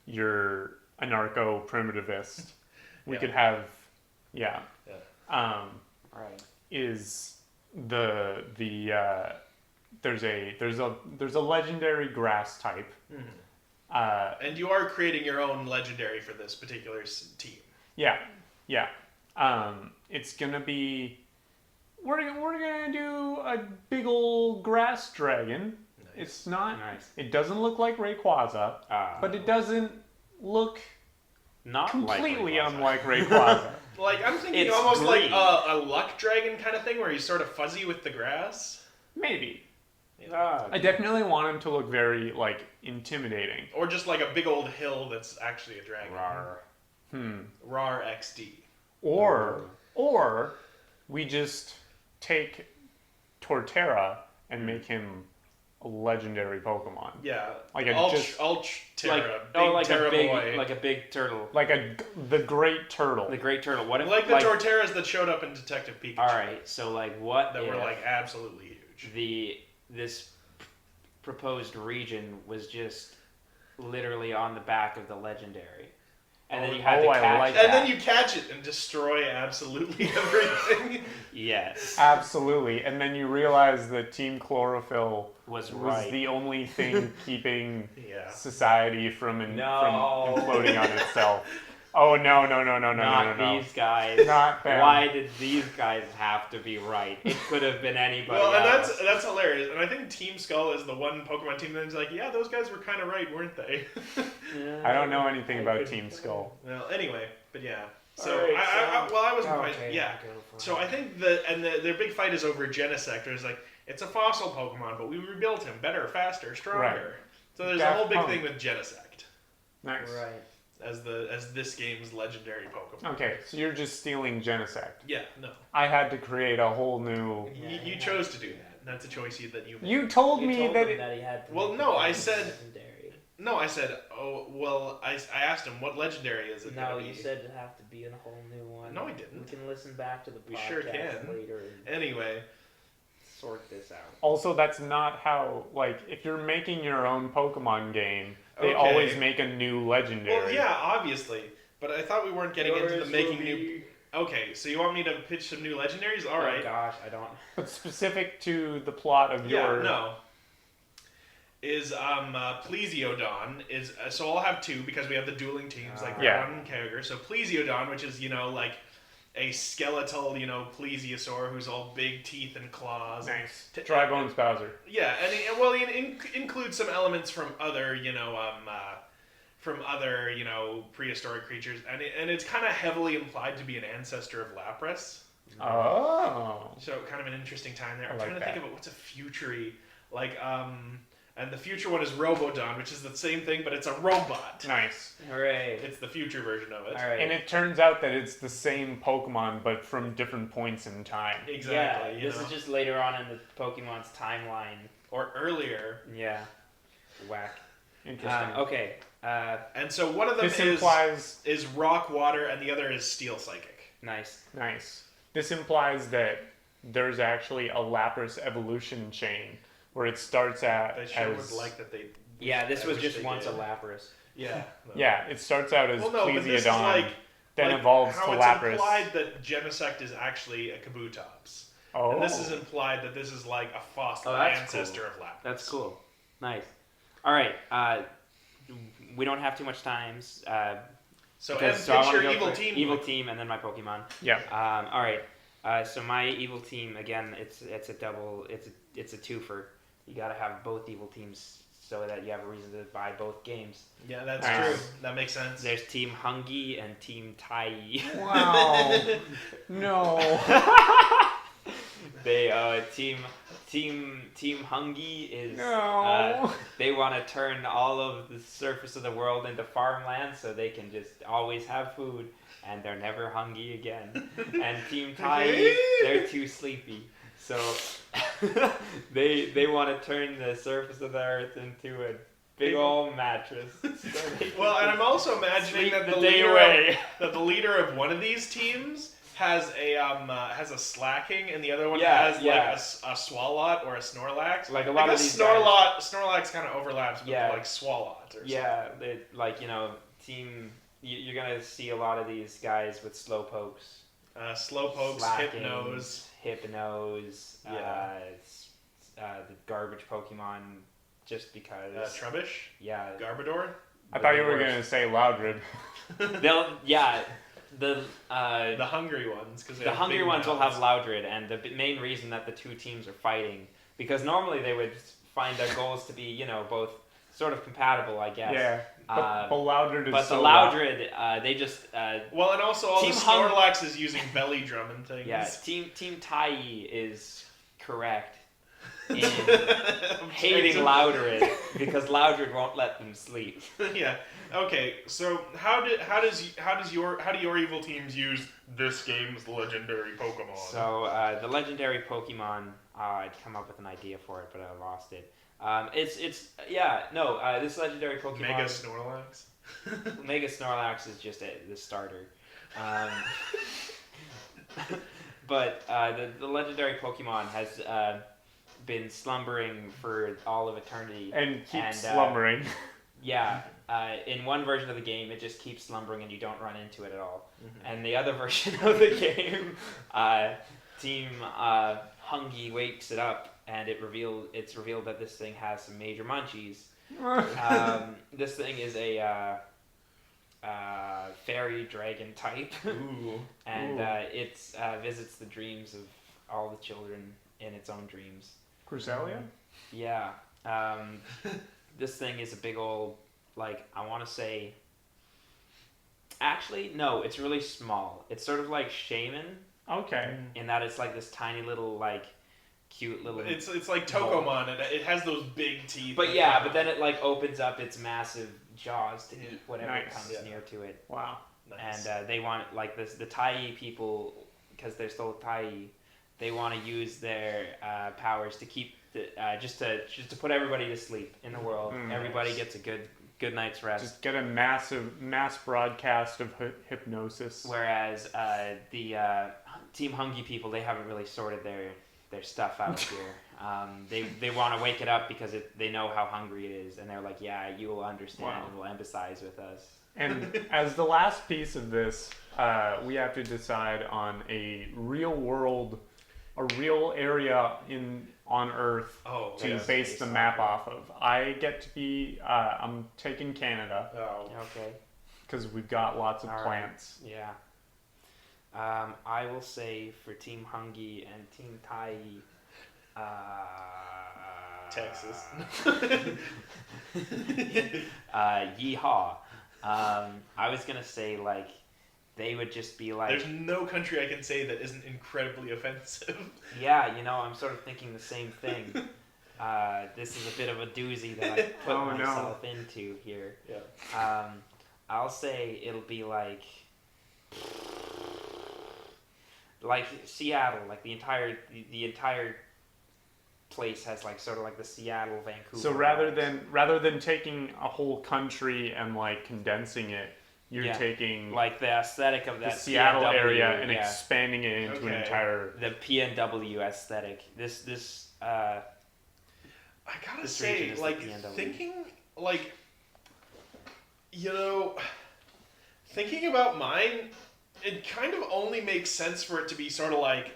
your anarcho-primitivist. We could have, right. is the there's a legendary grass type. And you are creating your own legendary for this particular team. Yeah. It's gonna be. We're gonna do a big old grass dragon. Nice. It's not. Nice. It doesn't look like Rayquaza, but it doesn't look Not completely like Rayquaza. unlike Rayquaza. Like, I'm thinking It's almost green. like a luck dragon kind of thing where he's sort of fuzzy with the grass. Maybe. Ah, I definitely want him to look very like intimidating. Or just like a big old hill that's actually a dragon. rar. Rar XD. Or we just take Torterra and make him a legendary Pokemon. Yeah. Like a Terra. Like Terra a big, boy. like a big turtle. Like the Great Turtle. The great turtle. What if Like the Torterras that showed up in Detective Pikachu. All right, so like what That if were like absolutely huge. this proposed region was just literally on the back of the legendary, and then you had to I catch like that. And then you catch it and destroy absolutely everything. Yes, Absolutely. And then you realize that Team Chlorophyll was was right. the only thing keeping Yeah. society from No. imploding on itself. Oh no. Not No. these guys. Not them. Why did these guys have to be right? It could have been anybody Well, and else. that's hilarious. And I think Team Skull is the one Pokemon team that's like, yeah, those guys were kind of right, weren't they? I don't know anything about Team Skull. Well, anyway, but yeah. So, Alright, I wasn't quite, okay, yeah. go for So it. I think their big fight is over Genesect. It's like, it's a fossil Pokemon, but we rebuilt him better, faster, stronger. Right. So there's Daft a whole big Punk. thing with Genesect Nice. Right. as this game's legendary Pokemon. Okay, so you're just stealing Genesect. Yeah, no. I had to create a whole new. You chose to do that. That's a choice that you made. You told You me told that him it. that he had to Well, make no, the I game said- legendary. No, I said, oh, well, I asked him, what legendary is it No, gonna be? you said it'd have to be in a whole new one. No, I didn't. We can listen back to the podcast We sure can. later and Anyway, Sort this out. Also, that's not how. Like, if you're making your own Pokemon game, they Okay. always make a new legendary. well, yeah, obviously, but I thought we weren't getting into the Yours making will new. be- Okay, so you want me to pitch some new legendaries? All Oh right. gosh, I don't. But specific to the plot of Yeah, your. no. Is Plesiodon is so I'll have two because we have the dueling teams like Yeah. one character. So Plesiodon, which is like a skeletal plesiosaur who's all big teeth and claws. Nice. Dry Bones Bowser. Yeah, and he includes some elements from other prehistoric creatures, and it's kind of heavily implied to be an ancestor of Lapras. Oh. So kind of an interesting time there. I'm I like trying to think that. of what's a futury and the future one is Robodon, which is the same thing, but it's a robot. Nice. Hooray! It's the future version of it. All right. And it turns out that it's the same Pokemon, but from different points in time. Exactly. Yeah, you this know? is just later on in the Pokemon's timeline. Or earlier. Yeah. Whack. Interesting. Okay. And so one of them This implies is rock, water, and the other is steel, psychic. Nice. nice. This implies that there's actually a Lapras evolution chain where it starts at They sure as would like that they. Yeah, this I was wish just they once a did. Lapras. Yeah. No. yeah, it starts out as Well, no, but this is Pleasiodon, like then like evolves how to it's Lapras. implied that Genesect is actually a Kabutops. Oh, And this is implied that this is like a fossil Oh, that's ancestor cool. of Lapras. That's cool. Nice. All right. We don't have too much time. So because- and so I pitch wanna your go evil for team. Evil team, and then my Pokemon. yeah. All right. So my evil team again. It's a double. It's a twofer. You got to have both evil teams so that you have a reason to buy both games. Yeah, that's Nice. true. That makes sense. There's Team Hungy and Team Tai. Wow. No. They Team Hungy is No. they want to turn all of the surface of the world into farmland so they can just always have food and they're never hungry again. And Team Tai, they're too sleepy. So they want to turn the surface of the earth into a big old mattress. So they can Well, and I'm also imagining sleep that the the day leader away. that the leader of one of these teams has a slacking, and the other one Yeah, has yeah. like a Swalot or a Snorlax. Like a lot I of guess these guys. Snorlax kind of overlaps with Yeah. like Swalot or Yeah, they, like team. You're gonna see a lot of these guys with slowpokes. something. Slowpokes, Slackings, Hypnos. Hypnos, Yeah. the garbage Pokemon, just because. Trubbish, Yeah. Garbodor. I thought you were worst. going to say Loudred. The The hungry ones, because the hungry ones will have Loudred, and the main reason that the two teams are fighting, because normally they would find their goals to be, both sort of compatible, I guess. Yeah. But Loudred is But so the loud. Loudred, they just Well, and also all Team the Hung- Snorlax is using belly drum and things. yeah. Team Tai is correct in hating Loudred because Loudred won't let them sleep. Yeah. Okay. So how do your evil teams use this game's legendary Pokemon? So the legendary Pokemon, I'd come up with an idea for it, but I lost it. This legendary Pokemon. Mega Snorlax. Mega Snorlax is just the starter. But the legendary Pokemon has been slumbering for all of eternity. And keep And, slumbering. Yeah, in one version of the game, it just keeps slumbering and you don't run into it at all. And the other version of the game, Team Hungy wakes it up, and it's revealed that this thing has some major munchies. This thing is a fairy dragon type, Ooh. and Ooh. it visits the dreams of all the children in its own dreams. Cresselia? Yeah. This thing is a big old, I want to say... Actually, no, it's really small. It's sort of like Shaymin, Okay. in that it's like this tiny little, cute little... It's like Tokomon, and it has those big teeth. But yeah, but then it, opens up its massive jaws to eat whatever Nice. comes Yeah. near to it. Wow. Nice. And they want, the Tai people, because they're still Tai, they want to use their powers to keep... just to put everybody to sleep in the world. Everybody gets a good night's rest. Just get a mass broadcast of hypnosis. Whereas the Team Hungy people, they haven't really sorted their stuff out here. They want to wake it up because they know how hungry it is, and they're like, yeah, you will understand Wow. and will empathize with us. And as the last piece of this, we have to decide on a real area on Earth Oh, to yes. base the map off of. I get to be, I'm taking Canada Oh. Okay. because we've got lots of All right. plants. Yeah. I will say for Team Hungy and Team Tai, Texas. yeehaw. I was gonna say they would just be There's no country I can say that isn't incredibly offensive. yeah, I'm sort of thinking the same thing. This is a bit of a doozy that I put Oh, no. myself into here. Yeah. I'll say it'll be like Seattle, the entire place has like sort of like the Seattle, Vancouver. So rather than taking a whole country and like condensing it, you're Yeah. taking like the aesthetic of the that Seattle PNW, area and yeah, expanding it into an Okay. entire. the PNW aesthetic. This I gotta This say, region is like, the PNW. thinking, like, you know, thinking about mine, it kind of only makes sense for it to be sort of like,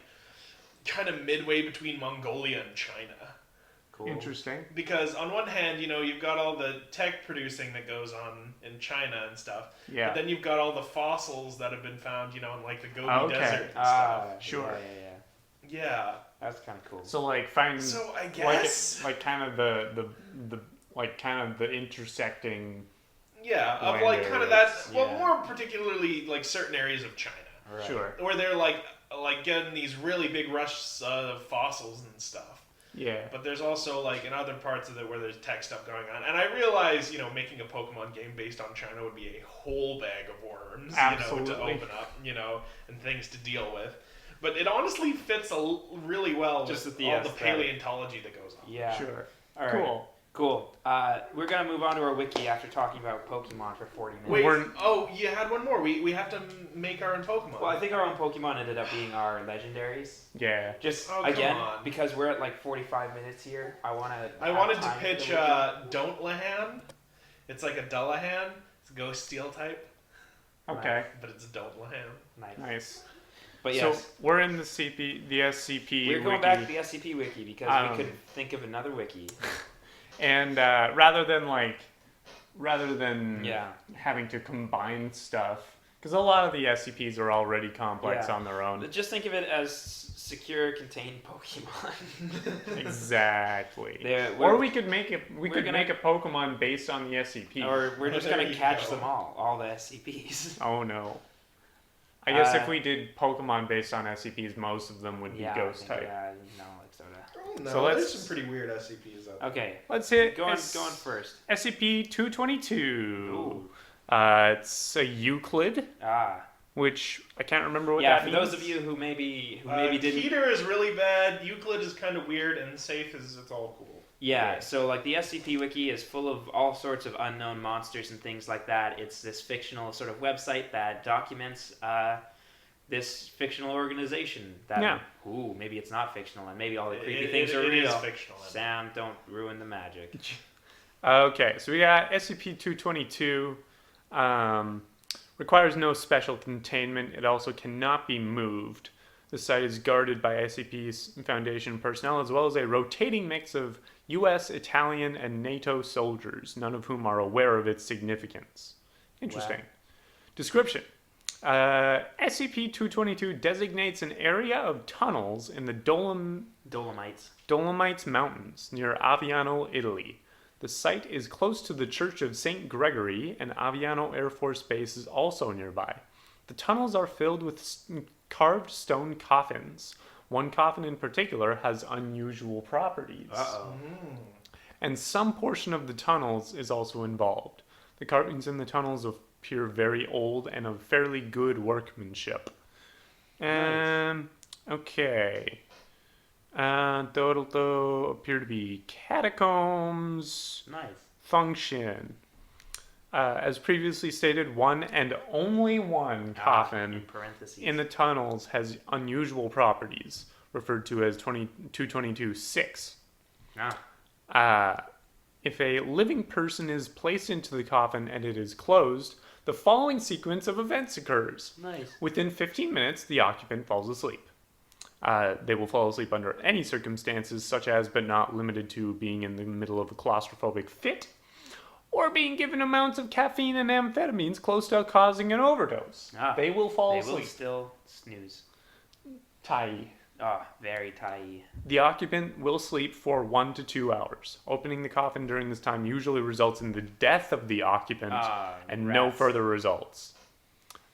kind of midway between Mongolia and China. cool. Interesting. Because on one hand, you know, you've got all the tech producing that goes on in China and stuff. Yeah. But then you've got all the fossils that have been found, you know, in like the Gobi Okay. Desert and Ah, stuff. Sure. Yeah. Yeah. That's kind of cool. So like finding So I like guess, like kind of the like kind of the intersecting. yeah, of land like kind of that. areas, Well, yeah. more particularly like certain areas of China Right. Sure. where they're like getting these really big rushes of fossils and stuff. Yeah. But there's also like in other parts of it where there's tech stuff going on. And I realize, you know, making a Pokemon game based on China would be a whole bag of worms, you know, Absolutely. to open up, you know, and things to deal with. But it honestly fits really well Just with with the all the aesthetic. paleontology that goes on. Yeah. Sure. All right. Cool. Cool. We're gonna move on to our wiki after talking about Pokemon for 40 minutes. Wait, We're- oh, you had one more. We have to make our own Pokemon. Well, I think our own Pokemon ended up being our legendaries. Yeah. Just Oh, come again, on. because we're at like 45 minutes here, I wanted to pitch Don't Lahan. It's like a Dullahan. It's a Ghost Steel type, Okay. but it's Don't Lahan. Nice. Nice. But yes, So we're in the SCP we're going wiki, back to the SCP wiki because we Um, couldn't think of another wiki. and rather than Yeah. having to combine stuff, because a lot of the SCPs are already complex Yeah. on their own. Just think of it as secure, contained Pokemon. Exactly. They're- Or we're- we could make it. We we're could gonna- make a Pokemon based on the SCP. Or we're just There gonna you catch go. them all the SCPs. Oh no. I guess if Uh, we did Pokemon based on SCPs, most of them would be Yeah, I Ghost think, type. yeah, no, like soda. Oh, no, So let's- there's some pretty weird SCPs out there. Okay, Let's hit going first. SCP-222. It's a Euclid, Ah, which I can't remember what yeah. that For means. those of you who maybe didn't. Keter is really bad. Euclid is kind of weird, and Safe is it's all cool. Yeah, so like the SCP Wiki is full of all sorts of unknown monsters and things like that. It's this fictional sort of website that documents this fictional organization. That Yeah. Ooh, maybe it's not fictional, and maybe all the creepy It- things it- are it real. is fictional. Sam, don't ruin the magic. Okay, so we got SCP-222. Requires no special containment. It also cannot be moved. The site is guarded by SCP's Foundation personnel, as well as a rotating mix of U.S., Italian, and NATO soldiers, none of whom are aware of its significance. Interesting. Wow. Description. SCP-222 designates an area of tunnels in the Dolomites. Dolomites Mountains near Aviano, Italy. The site is close to the Church of St. Gregory, and Aviano Air Force Base is also nearby. The tunnels are filled with carved stone coffins. One coffin in particular has unusual properties. Uh-oh. And some portion of the tunnels is also involved. The carvings in the tunnels appear very old and of fairly good workmanship. Okay. Total appear to be catacombs. Nice. Function. As previously stated, one and only one In coffin parentheses. in the tunnels has unusual properties, referred to as 222-6. If a living person is placed into the coffin and it is closed, the following sequence of events occurs. Nice. Within 15 minutes, the occupant falls asleep. They will fall asleep under any circumstances, such as, but not limited to, being in the middle of a claustrophobic fit, or being given amounts of caffeine and amphetamines close to causing an overdose. They will fall They asleep. will still snooze. Tai. Ah, very tight. The occupant will sleep for 1 to 2 hours. Opening the coffin during this time usually results in the death of the occupant and no rats. further results.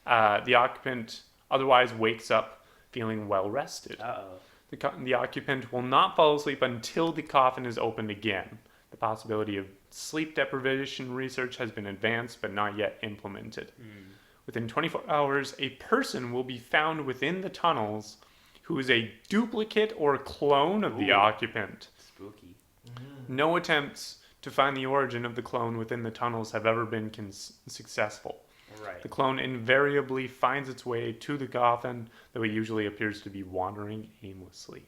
The occupant otherwise wakes up feeling well rested. Uh-oh. The occupant will not fall asleep until the coffin is opened again. The possibility of sleep deprivation research has been advanced but not yet implemented. Within 24 hours, a person will be found within the tunnels who is a duplicate or clone of the Ooh. occupant. Spooky. No attempts to find the origin of the clone within the tunnels have ever been successful. Right. The clone invariably finds its way to the coffin, though it usually appears to be wandering aimlessly.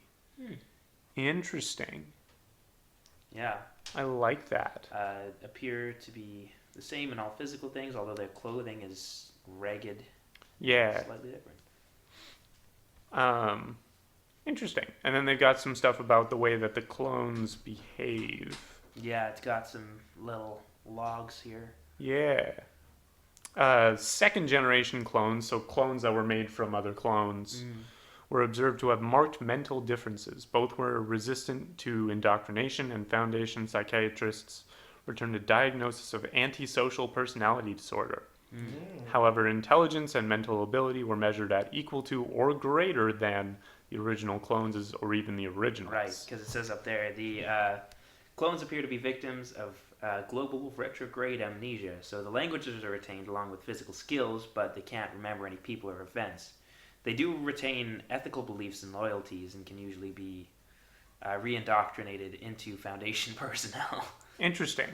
Interesting. Yeah. I like that. Appear to be the same in all physical things, although their clothing is ragged, Yeah. slightly different. Interesting. And then they've got some stuff about the way that the clones behave. Yeah, it's got some little logs here. Yeah. Second generation clones, so clones that were made from other clones, were observed to have marked mental differences. Both were resistant to indoctrination, and Foundation psychiatrists returned a diagnosis of antisocial personality disorder. However, intelligence and mental ability were measured at equal to or greater than the original clones or even the originals. Right, because it says up there, the clones appear to be victims of global retrograde amnesia. So the languages are retained along with physical skills, but they can't remember any people or events. They do retain ethical beliefs and loyalties and can usually be re-indoctrinated into Foundation personnel. Interesting.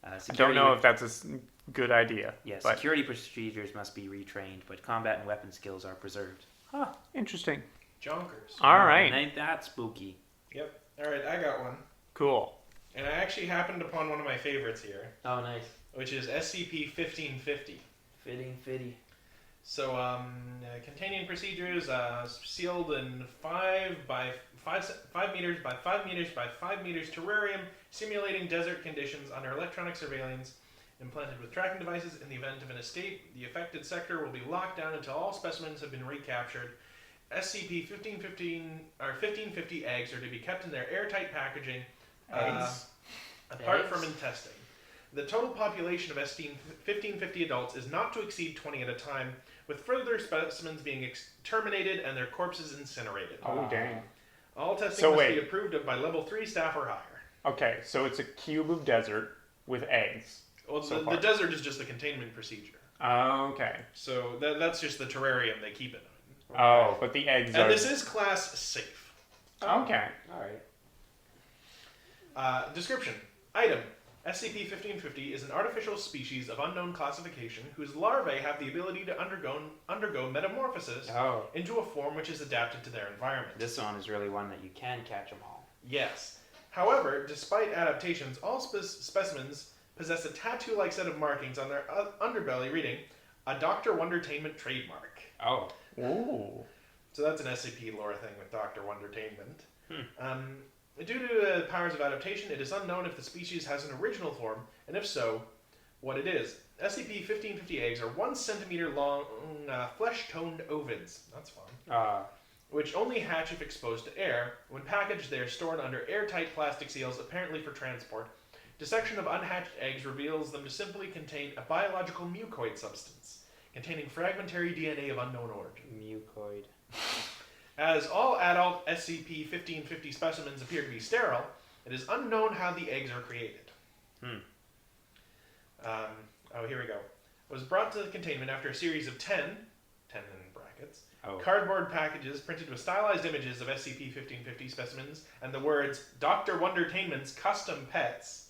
I don't Security know if that's a good idea. Yes, but security procedures must be retrained, but combat and weapon skills are preserved. interesting. Jonkers. All right. And ain't that spooky? Yep. All right, I got one. Cool. And I actually happened upon one of my favorites here, Oh, nice. which is SCP-1550. Fitty. So, containing procedures sealed in 5 meters by 5 meters by 5 meters terrarium, simulating desert conditions under electronic surveillance, implanted with tracking devices. In the event of an escape, the affected sector will be locked down until all specimens have been recaptured. SCP-1550 eggs are to be kept in their airtight packaging, apart from in testing. The total population of SCP-1550 adults is not to exceed 20 at a time, with further specimens being terminated and their corpses incinerated. Oh, dang. All testing So must wait. be approved of by level 3 staff or higher. Okay, so it's a cube of desert with eggs. Well, So the far. desert is just the containment procedure. Okay. So that's just the terrarium they keep it in. Oh, but the eggs are... And this is class safe. Okay. Alright. Description. Item. SCP-1550 is an artificial species of unknown classification whose larvae have the ability to undergo metamorphosis Oh, into a form which is adapted to their environment. this one is really one that you can catch them all. Yes. However, despite adaptations, all specimens possess a tattoo-like set of markings on their underbelly reading, a Dr. Wondertainment trademark. Oh. Ooh. So that's an SCP lore thing with Dr. Wondertainment. Due to powers of adaptation, it is unknown if the species has an original form, and if so, what it is. SCP-1550 eggs are 1 centimeter long, flesh-toned ovids. That's fun. Which only hatch if exposed to air. When packaged, they are stored under airtight plastic seals, apparently for transport. Dissection of unhatched eggs reveals them to simply contain a biological mucoid substance, containing fragmentary DNA of unknown origin. Mucoid. As all adult SCP-1550 specimens appear to be sterile, it is unknown how the eggs are created. Here we go. Was brought to the containment after a series of 10 in brackets, cardboard packages printed with stylized images of SCP-1550 specimens and the words Dr. Wondertainment's custom pets,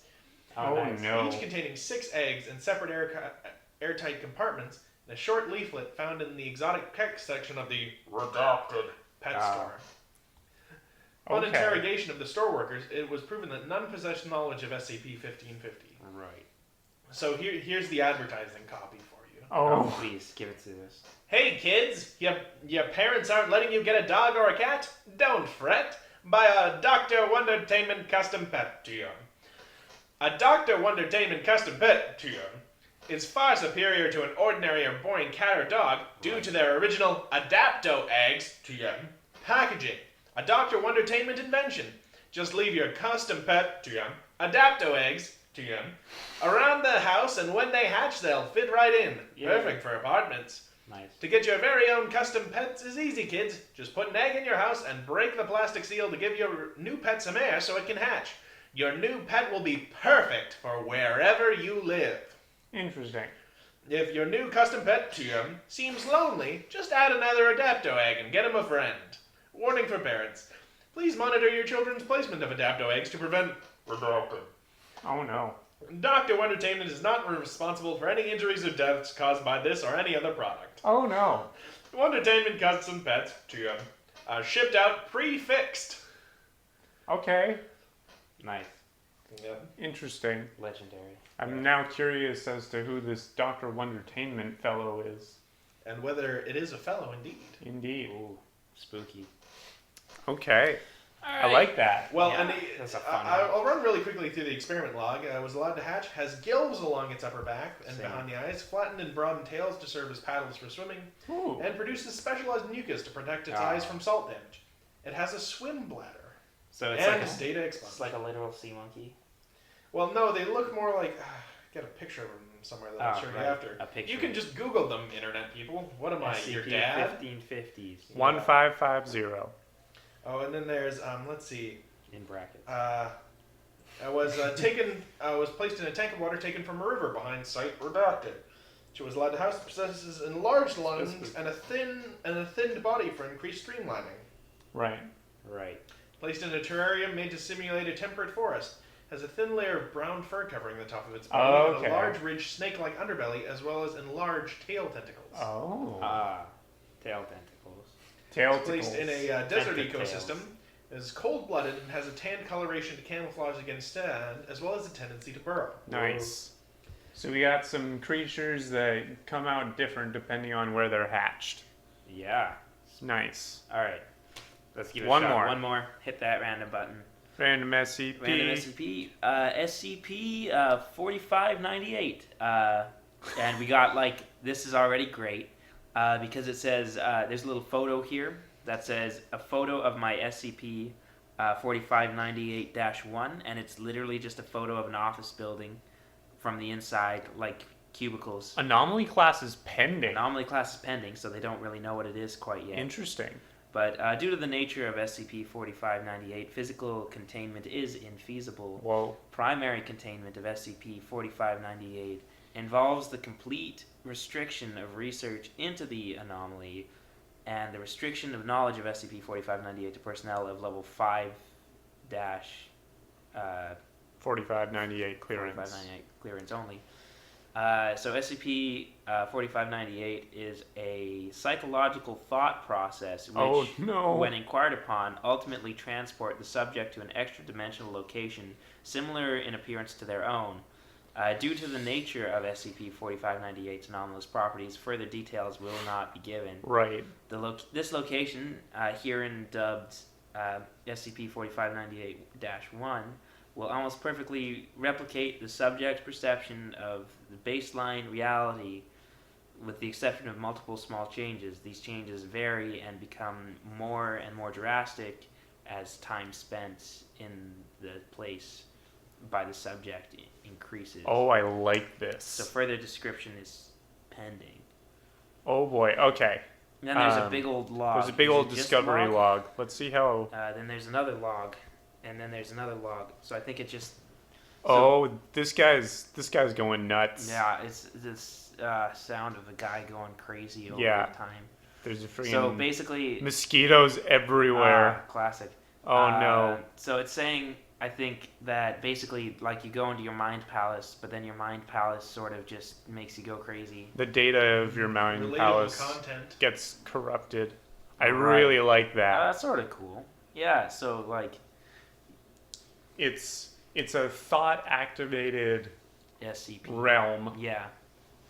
No. each containing 6 eggs in separate airtight compartments, and a short leaflet found in the exotic pet section of the redacted pet store. On interrogation of the store workers, it was proven that none possessed knowledge of SCP-1550. Right. So here's the advertising copy for you. Oh, please, give it to us. Hey kids, your parents aren't letting you get a dog or a cat? Don't fret. Buy a Dr. Wondertainment custom pet to you. A Dr. Wondertainment custom pet to you is far superior to an ordinary or boring cat or dog due to their original Adapto eggs to you. Packaging. A Dr. Wondertainment invention. Just leave your custom pet to you. Adapto eggs to you around the house, and when they hatch, they'll fit right in. Perfect for apartments. Nice. To get your very own custom pets is easy, kids. Just put an egg in your house and break the plastic seal to give your new pet some air so it can hatch. Your new pet will be perfect for wherever you live. Interesting. If your new custom pet, Tim, seems lonely, just add another Adapto egg and get him a friend. Warning for parents. Please monitor your children's placement of Adapto eggs to prevent redacted. Oh no. Adapto Entertainment is not responsible for any injuries or deaths caused by this or any other product. Oh no. Entertainment Custom Pets, TM, shipped out pre-fixed. Okay. Nice. Yeah. Interesting. Legendary. I'm now curious as to who this Dr. Wondertainment fellow is. And whether it is a fellow indeed. Indeed. Ooh, spooky. Okay. I like that. Well, Yeah, and that's a fun one. I'll run really quickly through the experiment log. Was allowed to hatch, has gills along its upper back and Same. behind the eyes, flattened and broadened tails to serve as paddles for swimming, Ooh. and produces specialized mucus to protect its Ah. eyes from salt damage. It has a swim bladder So it's and like a data expunge. it's like a literal sea monkey. Well, no, they look more like. Get a picture of them somewhere that I'll Oh, show you right. after. A picture. You can just Google them, internet people. What am I, your dad? 1550s 1550. Oh, and then there's let's see. in brackets. Was placed in a tank of water taken from a river behind site redacted. She was allowed to house possesses enlarged lungs and a thinned body for increased streamlining. Right. Right. Placed in a terrarium made to simulate a temperate forest. Has a thin layer of brown fur covering the top of its body and Okay. a large, ridged snake-like underbelly, as well as enlarged tail tentacles. Oh. Tail tentacles. Tail Placed in tickles. a desert Tentacles. ecosystem. Is cold-blooded and has a tan coloration to camouflage against sand, as well as a tendency to burrow. Nice. So we got some creatures that come out different depending on where they're hatched. Yeah. Nice. All right. Let's give it One a shot. more. One more. Hit that random button. Random SCP. Random SCP. SCP 4598. And we got this is already great because it says there's a little photo here that says a photo of my SCP 4598-1, and it's literally just a photo of an office building from the inside, like cubicles. Anomaly class is pending. Anomaly class is pending, so they don't really know what it is quite yet. Interesting. But due to the nature of SCP-4598, physical containment is infeasible. Whoa. Primary containment of SCP-4598 involves the complete restriction of research into the anomaly and the restriction of knowledge of SCP-4598 to personnel of level 5 4598 clearance. 4598 clearance only. So SCP-4598 is a psychological thought process which, Oh no. when inquired upon, ultimately transport the subject to an extra-dimensional location similar in appearance to their own. Due to the nature of SCP-4598's anomalous properties, further details will not be given. Right. This location, herein dubbed SCP-4598-1, will almost perfectly replicate the subject's perception of the baseline reality, with the exception of multiple small changes. These changes vary and become more and more drastic as time spent in the place by the subject increases. Oh, I like this. So further description is pending. Oh boy. Okay. And then there's a big old log. There's a big Is old it just discovery log. Let's see how. Then there's another log, and then there's another log. So I think it just Oh, this guy's going nuts. it's this sound of a guy going crazy over Yeah. time. There's a freaking So basically, mosquitoes everywhere. classic. Oh no. So it's saying, I think, that basically, you go into your mind palace, but then your mind palace sort of just makes you go crazy. The data of your mind Relatable palace content. gets corrupted. I Right. really like that. That's sort of cool. Yeah. So It's a thought activated SCP. realm Yeah.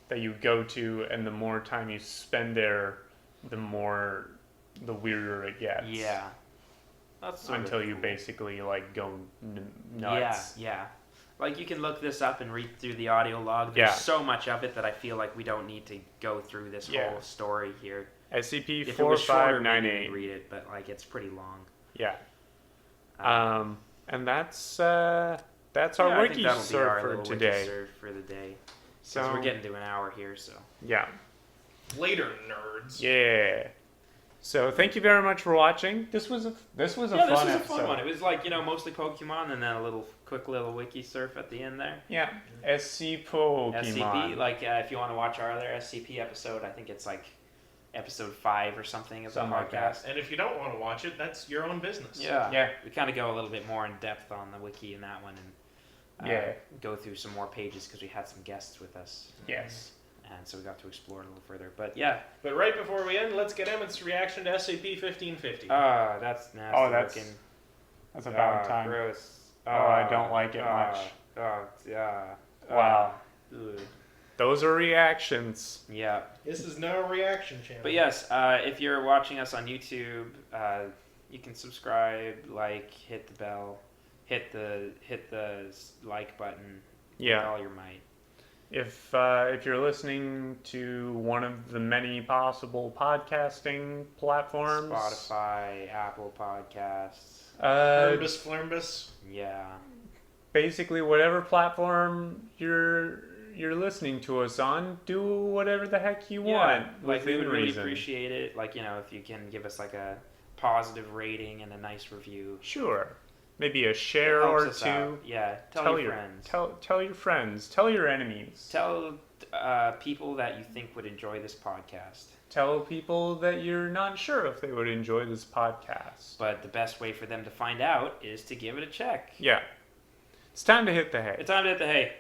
that you go to, and the more time you spend there, the weirder it gets. Yeah. That's sort of Until you cool. basically go nuts. Yeah. You can look this up and read through the audio log. There's Yeah. so much of it that I feel like we don't need to go through this Yeah. whole story here. SCP If it was shorter, maybe 4598. we'd read it, but it's pretty long. Yeah. Um, And that's our yeah, I think wiki that'll be serve our for little wiki today. serve for the day. So Since we're getting to an hour here, so. yeah. Later, nerds. Yeah. So thank you very much for watching. This was a fun This was episode. a fun one. It was mostly Pokemon and then a quick little wiki surf at the end there. Yeah. SC Pokemon. SCP, if you want to watch our other SCP episode, I think it's episode 5 or something of Something the like that. podcast. And if you don't want to watch it, that's your own business. Yeah. We kind of go a little bit more in depth on the wiki in that one, and Yeah. go through some more pages because we had some guests with us, Yes. and so we got to explore it a little further. But yeah, But right before we end, let's get Emmett's reaction to SCP-1550. that's nasty. Oh, that's looking. that's about time. Gross. Oh, I don't like it much. Yeah. Wow. Ugh. Those are reactions. Yeah. This is no reaction channel. But yes, if you're watching us on YouTube, you can subscribe, like, hit the bell, hit the like button with Yeah. all your might. If you're listening to one of the many possible podcasting platforms, Spotify, Apple Podcasts. Flirbus Flirbus. Yeah. basically whatever platform you're listening to us on, do whatever the heck you want. Like, we within would really reason. appreciate it. Like, if you can give us like a positive rating and a nice review. Sure. Maybe a share It helps or us two. out. Yeah. Tell your friends. Tell your friends. Tell your enemies. Tell people that you think would enjoy this podcast. Tell people that you're not sure if they would enjoy this podcast. But the best way for them to find out is to give it a check. Yeah. It's time to hit the hay. It's time to hit the hay.